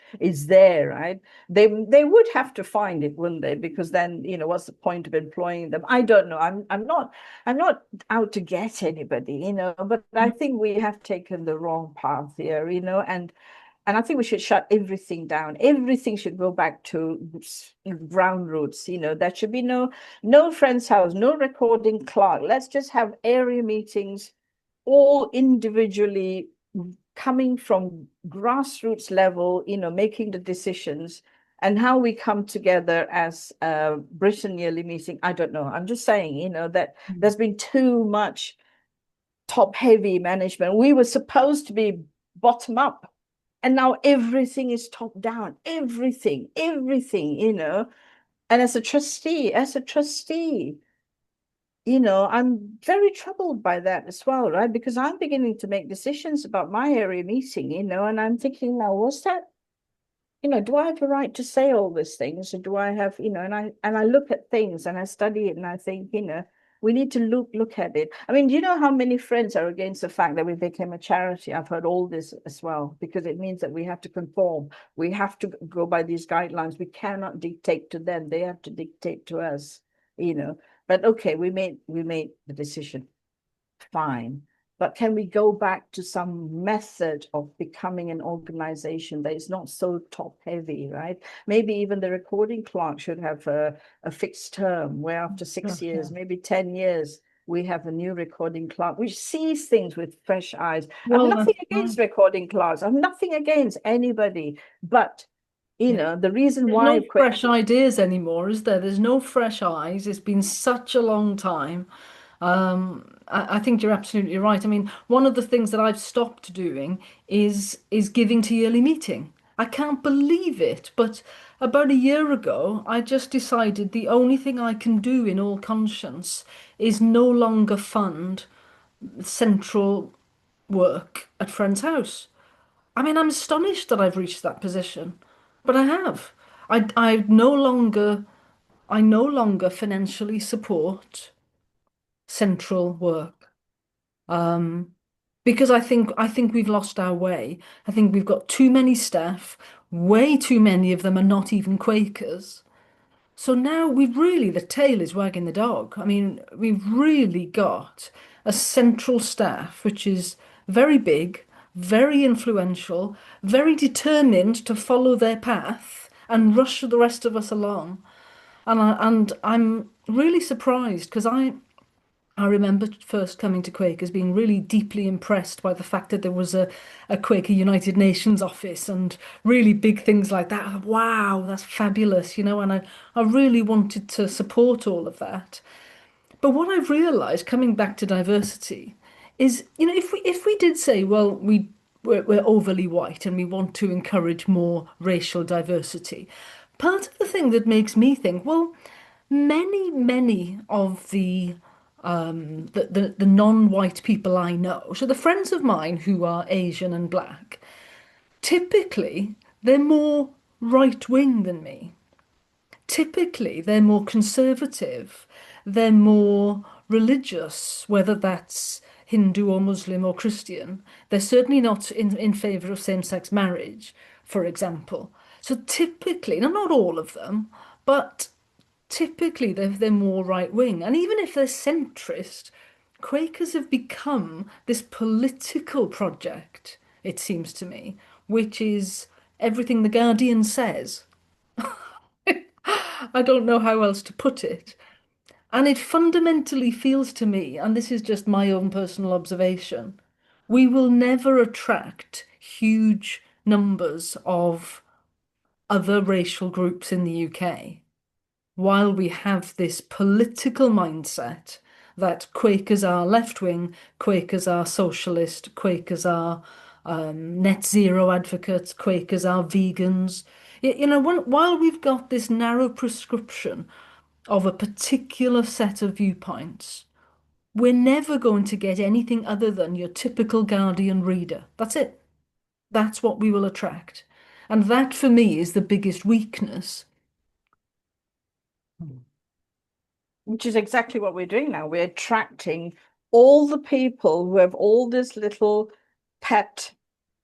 there, right? They would have to find it, wouldn't they? Because then, what's the point of employing them? I don't know. I'm not out to get anybody, but I think we have taken the wrong path here, and I think we should shut everything down. Everything should go back to ground roots. There should be no friend's house, no recording clerk. Let's just have area meetings, all individually coming from grassroots level, making the decisions, and how we come together as a Britain yearly meeting. I don't know. I'm just saying, that there's been too much top heavy management. We were supposed to be bottom up, and now everything is top down. Everything, And as a trustee, I'm very troubled by that as well, right? Because I'm beginning to make decisions about my area meeting, and I'm thinking now, was that, do I have a right to say all these things? Or do I have, and I look at things and I study it and I think, we need to look at it. I mean, do you know how many friends are against the fact that we became a charity? I've heard all this as well, because it means that we have to conform. We have to go by these guidelines. We cannot dictate to them. They have to dictate to us, you know. But okay, we made the decision. Fine. But can we go back to some method of becoming an organization that is not so top heavy, right? Maybe even the recording clerk should have a fixed term where after 6 years, Yeah. maybe 10 years, we have a new recording clerk which sees things with fresh eyes. I've Well, nothing that's right. against recording clerks. I've nothing against anybody. But, Yeah. the reason There's why no fresh ideas anymore, is there? There's no fresh eyes. It's been such a long time. I think you're absolutely right. I mean, one of the things that I've stopped doing is giving to yearly meeting. I can't believe it, but about a year ago, I just decided the only thing I can do in all conscience is no longer fund central work at friend's house. I mean, I'm astonished that I've reached that position, but I have. I no longer financially support central work. Um, because I think we've lost our way. I think we've got too many staff. Way too many of them are not even Quakers. So now the tail is wagging the dog. I mean, we've really got a central staff which is very big, very influential, very determined to follow their path and rush the rest of us along. And I'm really surprised because I remember first coming to Quakers being really deeply impressed by the fact that there was a Quaker United Nations office and really big things like that. Wow, that's fabulous, and I really wanted to support all of that. But what I've realized coming back to diversity is, if we did say, well, we're overly white and we want to encourage more racial diversity, part of the thing that makes me think, well, many of the non-white people I know, so the friends of mine who are Asian and black, typically they're more right wing than me. typically they're more conservative, they're more religious, whether that's Hindu or Muslim or Christian. They're certainly not in favor of same-sex marriage, for example. So typically, now not all of them, but typically they're more right wing. And even if they're centrist, Quakers have become this political project, it seems to me, which is everything the Guardian says. I don't know how else to put it. And it fundamentally feels to me, and this is just my own personal observation, we will never attract huge numbers of other racial groups in the UK while we have this political mindset that Quakers are left wing, Quakers are socialist, Quakers are net zero advocates, Quakers are vegans. While we've got this narrow prescription of a particular set of viewpoints, we're never going to get anything other than your typical Guardian reader. That's it. That's what we will attract. And that for me is the biggest weakness. Which is exactly what we're doing now. We're attracting all the people who have all this little pet,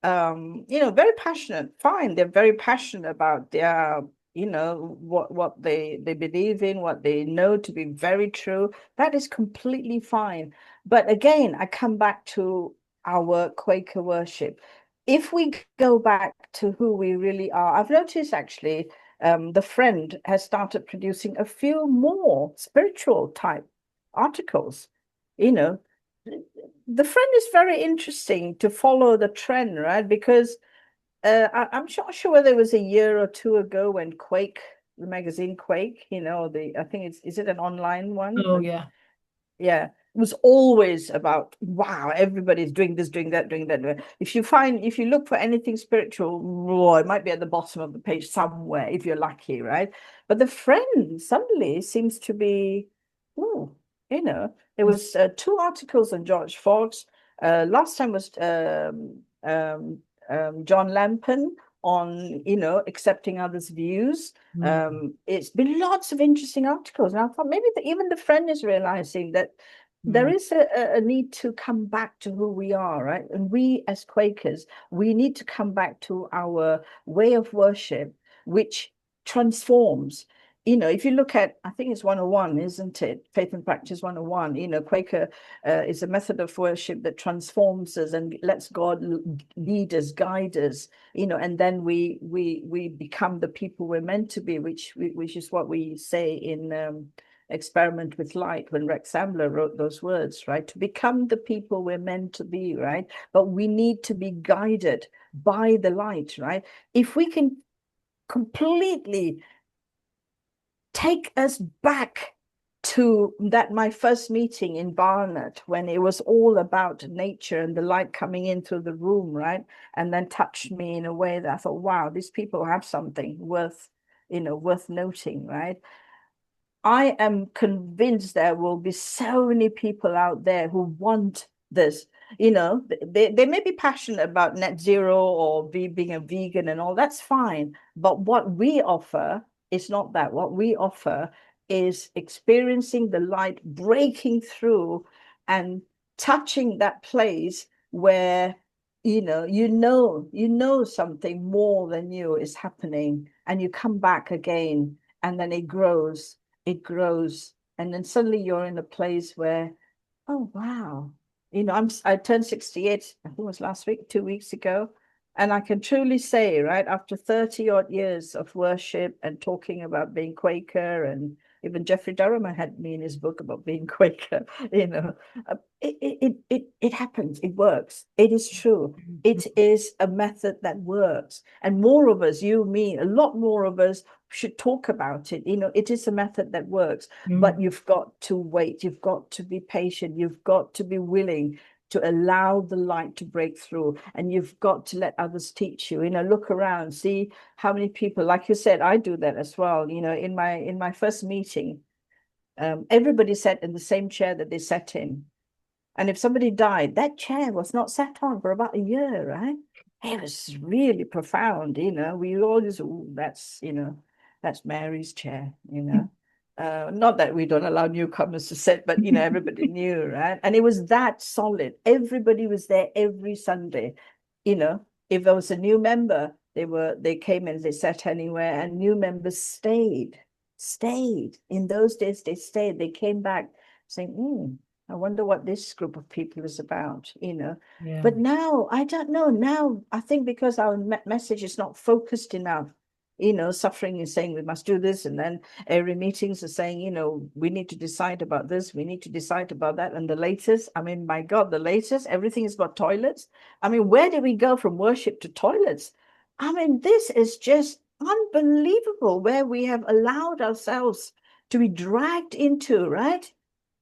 very passionate. Fine, they're very passionate about their, what they believe in, what they know to be very true. That is completely fine. But again, I come back to our Quaker worship. If we go back to who we really are, I've noticed actually the Friend has started producing a few more spiritual type articles. You know, the Friend is very interesting to follow the trend, right? Because I'm not sure whether it was a year or two ago when Quake, the magazine Quake, I think is it an online one? Oh, yeah. Yeah, it was always about, wow, everybody's doing this, doing that, doing that. If you look for anything spiritual, oh, it might be at the bottom of the page somewhere if you're lucky, right? But the Friend suddenly seems to be, oh, there was two articles on George Fox. Last time was John Lampen on, accepting others' views. Mm. It's been lots of interesting articles. And I thought maybe even the Friend is realizing that there Mm. is a need to come back to who we are, right? And we as Quakers, we need to come back to our way of worship, which transforms. If you look at, I think it's 101, isn't it? Faith and Practice 101. Quaker is a method of worship that transforms us and lets God lead us, guide us, and then we become the people we're meant to be, which is what we say in Experiment with Light when Rex Ambler wrote those words, right? To become the people we're meant to be, right? But we need to be guided by the light, right? If we can completely take us back to that my first meeting in Barnet when it was all about nature and the light coming in through the room, right? And then touched me in a way that I thought, wow, these people have something worth noting, right? I am convinced there will be so many people out there who want this. They may be passionate about net zero or being a vegan and all, that's fine. But what we offer is not that. What we offer is experiencing the light breaking through and touching that place where something more than you is happening, and you come back again, and then it grows, and then suddenly you're in a place where, oh wow, I turned 68, I think it was last week, 2 weeks ago, and I can truly say, right, after 30 odd years of worship and talking about being Quaker, and even Jeffrey Durham had me in his book about being Quaker, it happens, it works, it is true, it is a method that works, and more of us, you, me, a lot more of us should talk about it. It is a method that works, but Mm. you've got to wait, you've got to be patient, you've got to be willing to allow the light to break through, and you've got to let others teach you. Look around, see how many people, like you said, I do that as well. In my first meeting, everybody sat in the same chair that they sat in, and if somebody died, that chair was not sat on for about a year, right? It was really profound. We always, that's. that's Mary's chair, you know. Not that we don't allow newcomers to sit, but, you know, everybody knew, right? And it was that solid. Everybody was there every Sunday. You know, if there was a new member, they came and they sat anywhere, and new members stayed. In those days, they stayed. They came back saying, I wonder what this group of people is about, you know. Yeah. But now, I don't know. Now, I think because our message is not focused enough, you know, suffering is saying we must do this, and then every meetings are saying, you know, we need to decide about this, we need to decide about that. And the latest, I mean, my God, the latest, everything is about toilets. I mean, where did we go from worship to toilets? I mean, this is just unbelievable where we have allowed ourselves to be dragged into, right?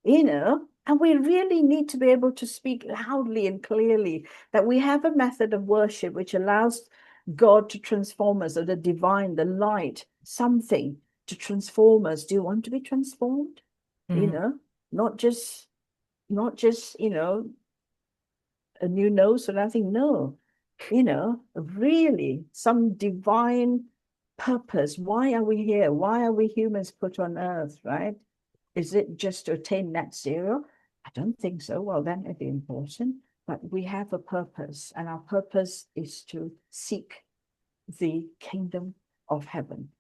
You know, and we really need to be able to speak loudly and clearly that we have a method of worship which allows God to transform us, or the divine, the light, something to transform us. Do you want to be transformed? You Mm. know, not just, you know, a new nose or nothing. No, you know, really some divine purpose. Why are we here? Why are we humans put on earth, right? Is it just to attain net zero? I don't think so. Well, that may be important, but we have a purpose, and our purpose is to seek the kingdom of heaven.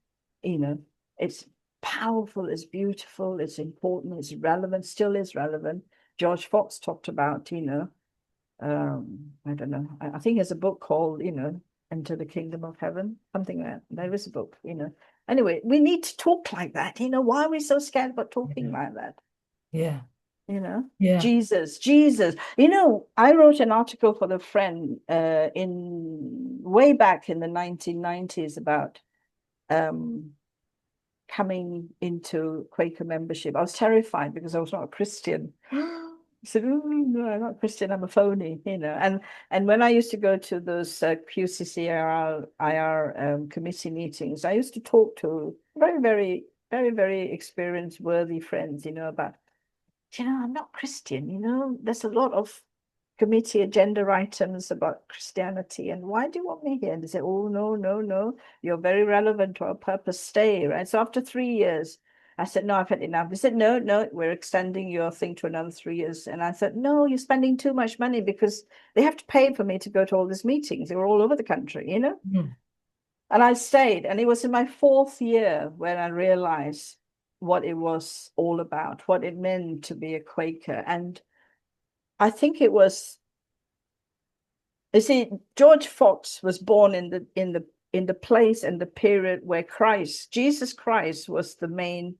You know, it's powerful, it's beautiful, it's important, it's relevant, still is relevant. George Fox talked about, you know, I don't know, I think there's a book called, you know, Enter the Kingdom of Heaven, something like that. There is a book, you know. Anyway, we need to talk like that. You know, why are we so scared about talking Yeah. like that? Yeah. You know, Yeah. Jesus. You know, I wrote an article for the Friend in way back in the 1990s about um coming into Quaker membership. I was terrified because I was not a Christian. I said, oh, no, I'm not Christian, I'm a phony, you know. And when I used to go to those QCCIR committee meetings, I used to talk to very experienced, worthy friends, you know, about, you know, I'm not Christian, you know, there's a lot of committee agenda items about Christianity. And why do you want me here? And they say, oh, no, you're very relevant to our purpose. Stay, right? So after 3 years, I said, no, I've had enough. They said, no, we're extending your thing to another 3 years. And I said, no, you're spending too much money because they have to pay for me to go to all these meetings. They were all over the country, you know? Mm. And I stayed. And it was in my 4th year when I realized what it was all about, what it meant to be a Quaker. And I think it was, you see, George Fox was born in the place and the period where Jesus Christ, was the main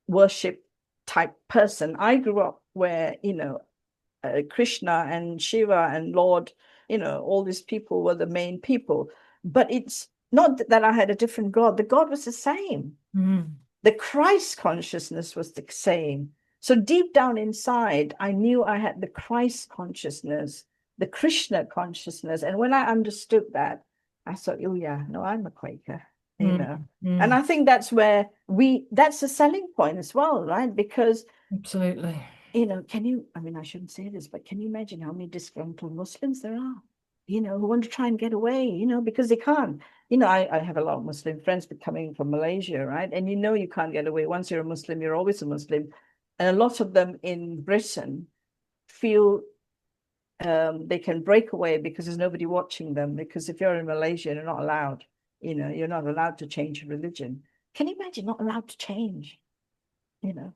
worship type person. I grew up where, you know, Krishna and Shiva and Lord, you know, all these people were the main people. But it's not that I had a different God. The God was the same. Mm. The Christ consciousness was the same. So deep down inside, I knew I had the Christ consciousness, the Krishna consciousness. And when I understood that, I thought, oh yeah, no, I'm a Quaker, you Mm. know. And Mm. I think that's where that's a selling point as well, right? Because, Absolutely. you know, I mean, I shouldn't say this, but can you imagine how many disgruntled Muslims there are, you know, who want to try and get away, you know, because they can't. You know, I have a lot of Muslim friends, but coming from Malaysia, right? And you know, you can't get away. Once you're a Muslim, you're always a Muslim. And a lot of them in Britain feel they can break away because there's nobody watching them. Because if you're in Malaysia, you're not allowed, you know, you're not allowed to change religion. Can you imagine not allowed to change, you know?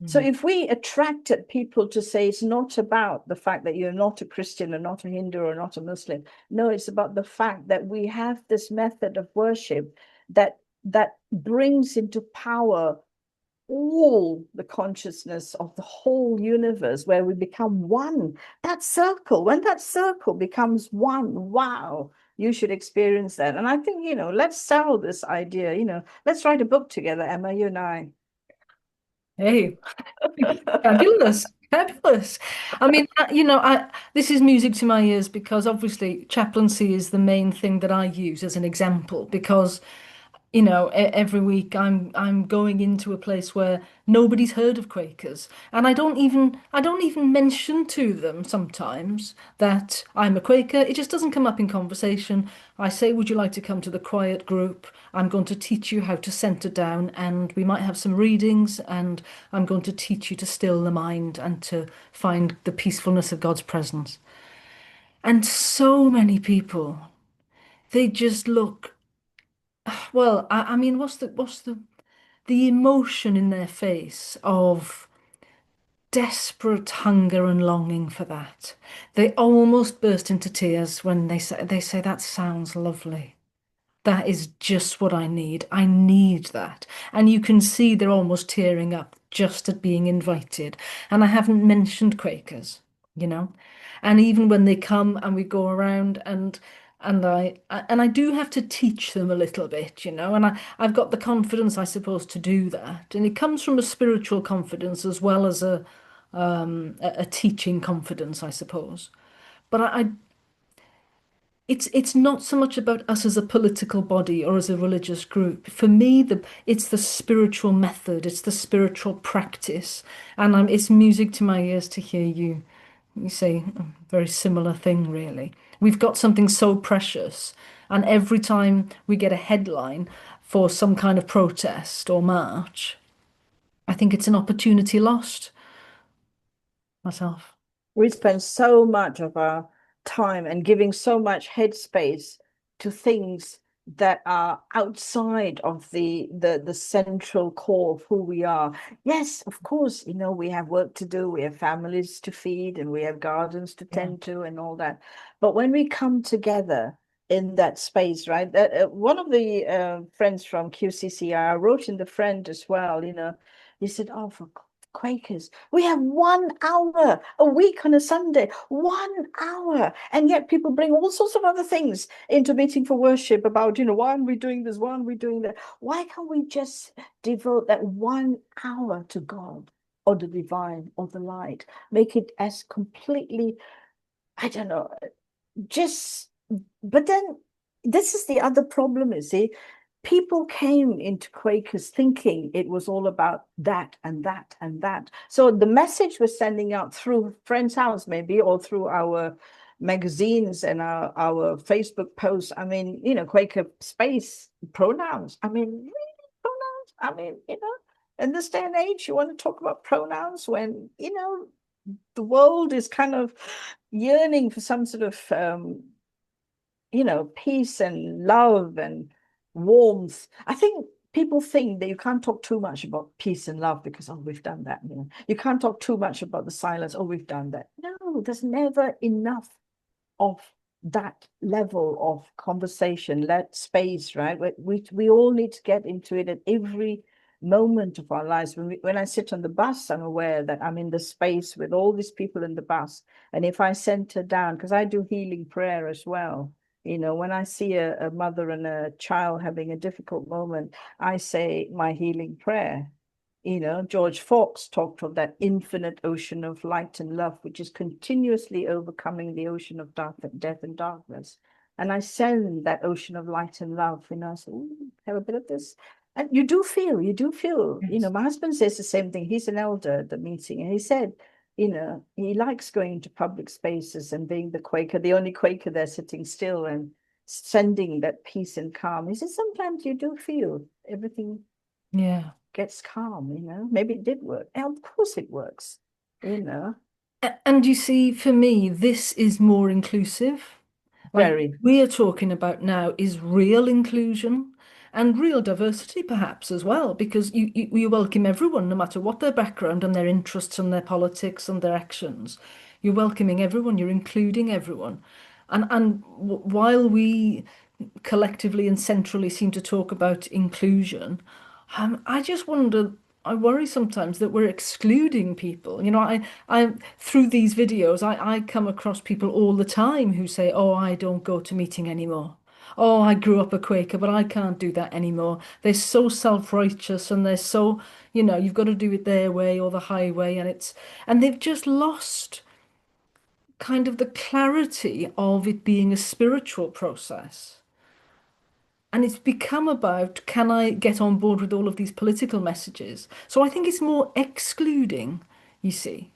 So Mm. if we attracted people to say it's not about the fact that you're not a Christian or not a Hindu or not a Muslim, no, it's about the fact that we have this method of worship that brings into power all the consciousness of the whole universe, where we become one. That circle, when that circle becomes one, wow, you should experience that. And I think, you know, let's sell this idea, you know, let's write a book together, Emma, you and I. Hey, fabulous, fabulous. I mean, this is music to my ears because obviously chaplaincy is the main thing that I use as an example because every week I'm going into a place where nobody's heard of Quakers, and I don't even mention to them sometimes that I'm a Quaker. It just doesn't come up in conversation. I say, would you like to come to the quiet group? I'm going to teach you how to center down, and we might have some readings, and I'm going to teach you to still the mind and to find the peacefulness of God's presence. And so many people, they just look, well, I mean, what's the emotion in their face of desperate hunger and longing for that. They almost burst into tears when they say that sounds lovely. That is just what I need. I need that. And you can see they're almost tearing up just at being invited. And I haven't mentioned Quakers, you know. And even when they come and we go around and I do have to teach them a little bit, and I've got the confidence, I suppose, to do that. And it comes from a spiritual confidence as well as a teaching confidence, I suppose. But it's not so much about us as a political body or as a religious group. For me, it's the spiritual method, it's the spiritual practice, and it's music to my ears to hear you say a very similar thing, really. We've got something so precious, and every time we get a headline for some kind of protest or march, I think it's an opportunity lost myself. We spend so much of our time and giving so much headspace to things that are outside of the central core of who we are. Yes, of course, we have work to do, we have families to feed, and we have gardens to Yeah. tend to, and all that. But when we come together in that space, right? One of the friends from QCCI, I wrote in the friend as well, he said, "Oh, for Quakers, we have 1 hour a week on a Sunday, 1 hour. And yet people bring all sorts of other things into meeting for worship about, why aren't we doing this? Why aren't we doing that? Why can't we just devote that 1 hour to God or the divine or the light? Make it as completely, I don't know, just, but then this is the other problem, you see. People came into Quakers thinking it was all about that and that and that. So the message we're sending out through Friends House, maybe, or through our magazines and our Facebook posts. I mean, Quaker space pronouns. I mean, really pronouns? I mean, in this day and age, you want to talk about pronouns when, the world is kind of yearning for some sort of peace and love and warmth. I think people think that you can't talk too much about peace and love because, oh, we've done that. You can't talk too much about the silence. Oh, we've done that. No, there's never enough of that level of conversation, that space, right? We all need to get into it at every moment of our lives. When I sit on the bus, I'm aware that I'm in the space with all these people in the bus. And if I center down, because I do healing prayer as well, when I see a mother and a child having a difficult moment, I say my healing prayer. George Fawkes talked of that infinite ocean of light and love, which is continuously overcoming the ocean of death and darkness. And I send that ocean of light and love, I say, "Ooh, have a bit of this." And you do feel, Yes. my husband says the same thing. He's an elder at the meeting, and he said, he likes going to public spaces and being the Quaker, the only Quaker there sitting still and sending that peace and calm. He said, sometimes you do feel everything Yeah. gets calm, maybe it did work. And of course it works, you know, And you see, for me, this is more inclusive. Like very, we are talking about now is real inclusion and real diversity, perhaps as well, because you welcome everyone, no matter what their background and their interests and their politics and their actions. You're welcoming everyone, you're including everyone. And while we collectively and centrally seem to talk about inclusion, I just wonder, I worry sometimes that we're excluding people. I through these videos, I come across people all the time who say, "Oh, I don't go to meeting anymore. Oh, I grew up a Quaker, but I can't do that anymore." They're so self-righteous and they're so, you've got to do it their way or the highway, and they've just lost kind of the clarity of it being a spiritual process. And it's become about, can I get on board with all of these political messages? So I think it's more excluding, you see.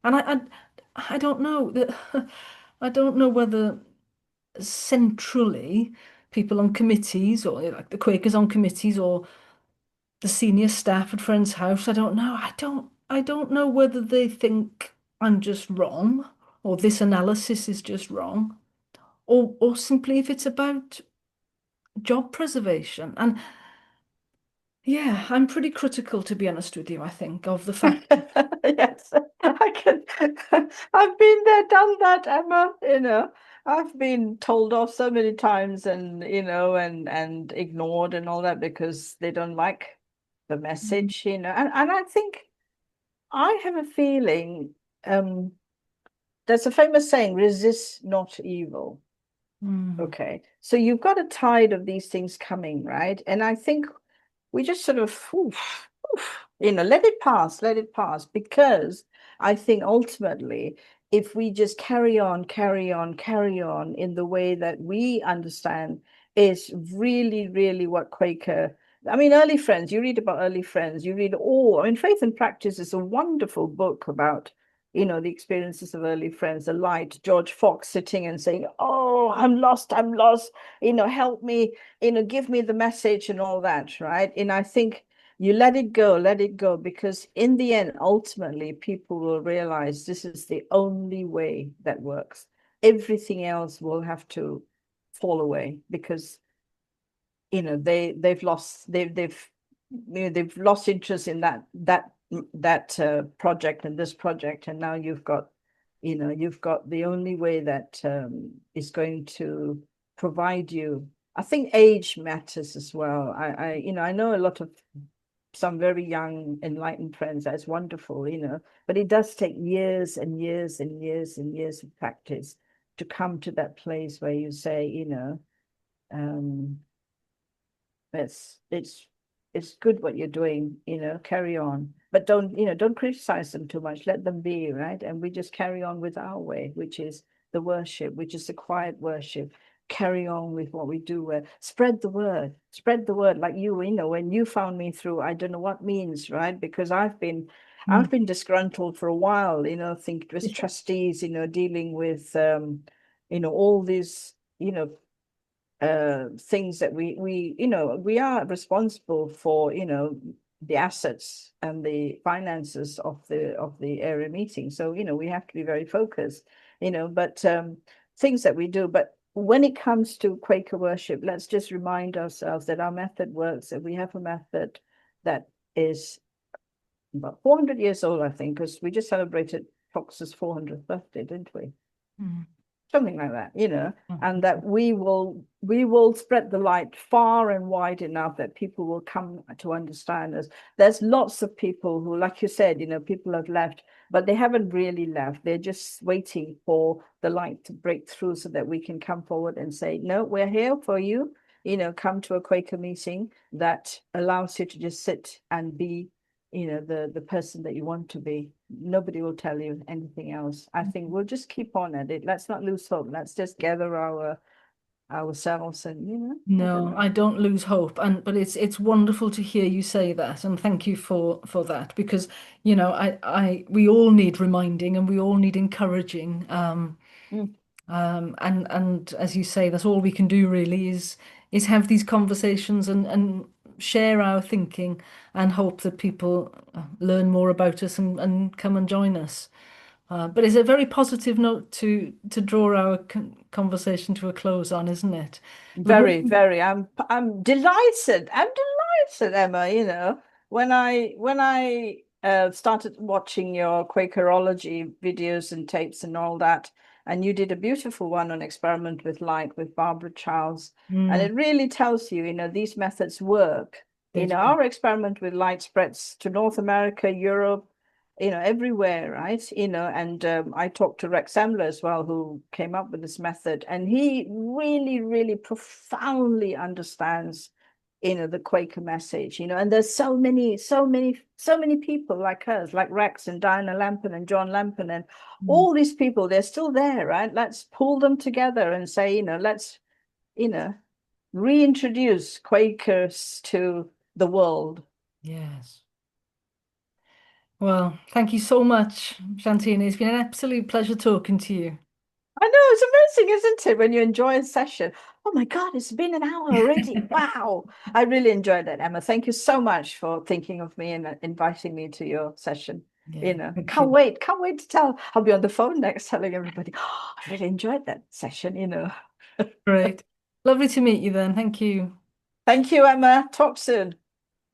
And I don't know that I don't know whether centrally people on committees or like the Quakers on committees or the senior staff at Friend's House, I don't know. I don't know whether they think I'm just wrong or this analysis is just wrong or simply if it's about job preservation. And yeah, I'm pretty critical, to be honest with you, I think, of the fact. Yes, I can. I've been there, done that, Emma. I've been told off so many times, and and ignored and all that because they don't like the message, and I think I have a feeling. There's a famous saying, resist not evil. Mm, Okay. So you've got a tide of these things coming, right? And I think we just sort of, let it pass, because I think ultimately, if we just carry on, carry on, carry on in the way that we understand is really, really what Quaker. I mean, Early Friends, you read about Early Friends, you read all, I mean, Faith and Practice is a wonderful book about the experiences of early friends, the light, George Fox sitting and saying, "Oh, I'm lost, help me, give me the message," and all that, right? And I think you let it go, because in the end, ultimately, people will realize this is the only way that works. Everything else will have to fall away, because they've lost interest in that project and this project, and now you've got the only way that is going to provide you. I think age matters as well. I know a lot of some very young enlightened friends. That's wonderful, but it does take years and years and years and years of practice to come to that place where you say, um it's it's good what you're doing, carry on, but don't criticize them too much. Let them be, right? And we just carry on with our way, which is the worship, which is the quiet worship. Carry on with what we do. Spread the word, spread the word. Like when you found me through, I don't know what means, right? Because I've mm, been disgruntled for a while, think it was yeah, trustees, dealing with all these, things that we are responsible for, the assets and the finances of the area meeting. So we have to be very focused, but things that we do. But when it comes to Quaker worship, let's just remind ourselves that our method works, that we have a method that is about 400 years old, I think, because we just celebrated Fox's 400th birthday, didn't we? mm, Something like that, and that mm, we will spread the light far and wide enough that people will come to understand us. There's lots of people who, like you said, people have left, but they haven't really left. They're just waiting for the light to break through so that we can come forward and say, no, we're here for you. Come to a Quaker meeting that allows you to just sit and be the person that you want to be. Nobody will tell you anything else. I think mm. we'll just keep on at it. Let's not lose hope. Let's just gather ourselves, and I don't No, know. I don't lose hope, but it's wonderful to hear you say that, and thank you for that because I we all need reminding and we all need encouraging. Mm. And as you say, that's all we can do really is have these conversations and share our thinking and hope that people learn more about us and come and join us. But it's a very positive note to draw our conversation to a close on, isn't it? We're Very, going. very. I'm delighted. I'm delighted, Emma. When I started watching your Quakerology videos and tapes and all that, and you did a beautiful one on experiment with light with Barbara Charles, and Mm, it really tells you, these methods work. they do. Our experiment with light spreads to North America, Europe, everywhere, right? And I talked to Rex Ambler as well, who came up with this method, and he really, really profoundly understands, the Quaker message, and there's so many, so many, so many people like us, like Rex and Diana Lampen and John Lampen and Mm, all these people, they're still there, right? Let's pull them together and say, let's, you know, reintroduce Quakers to the world. Yes. Well, thank you so much, Shantini. It's been an absolute pleasure talking to you. I know, it's amazing, isn't it, when you enjoy a session? Oh my God, it's been an hour already. Wow. I really enjoyed that, Emma. Thank you so much for thinking of me and inviting me to your session. Yeah, thank Can't you. wait. Can't wait to tell. I'll be on the phone next telling everybody, oh, I really enjoyed that session. Great. Lovely to meet you then. Thank you. Thank you, Emma. Talk soon.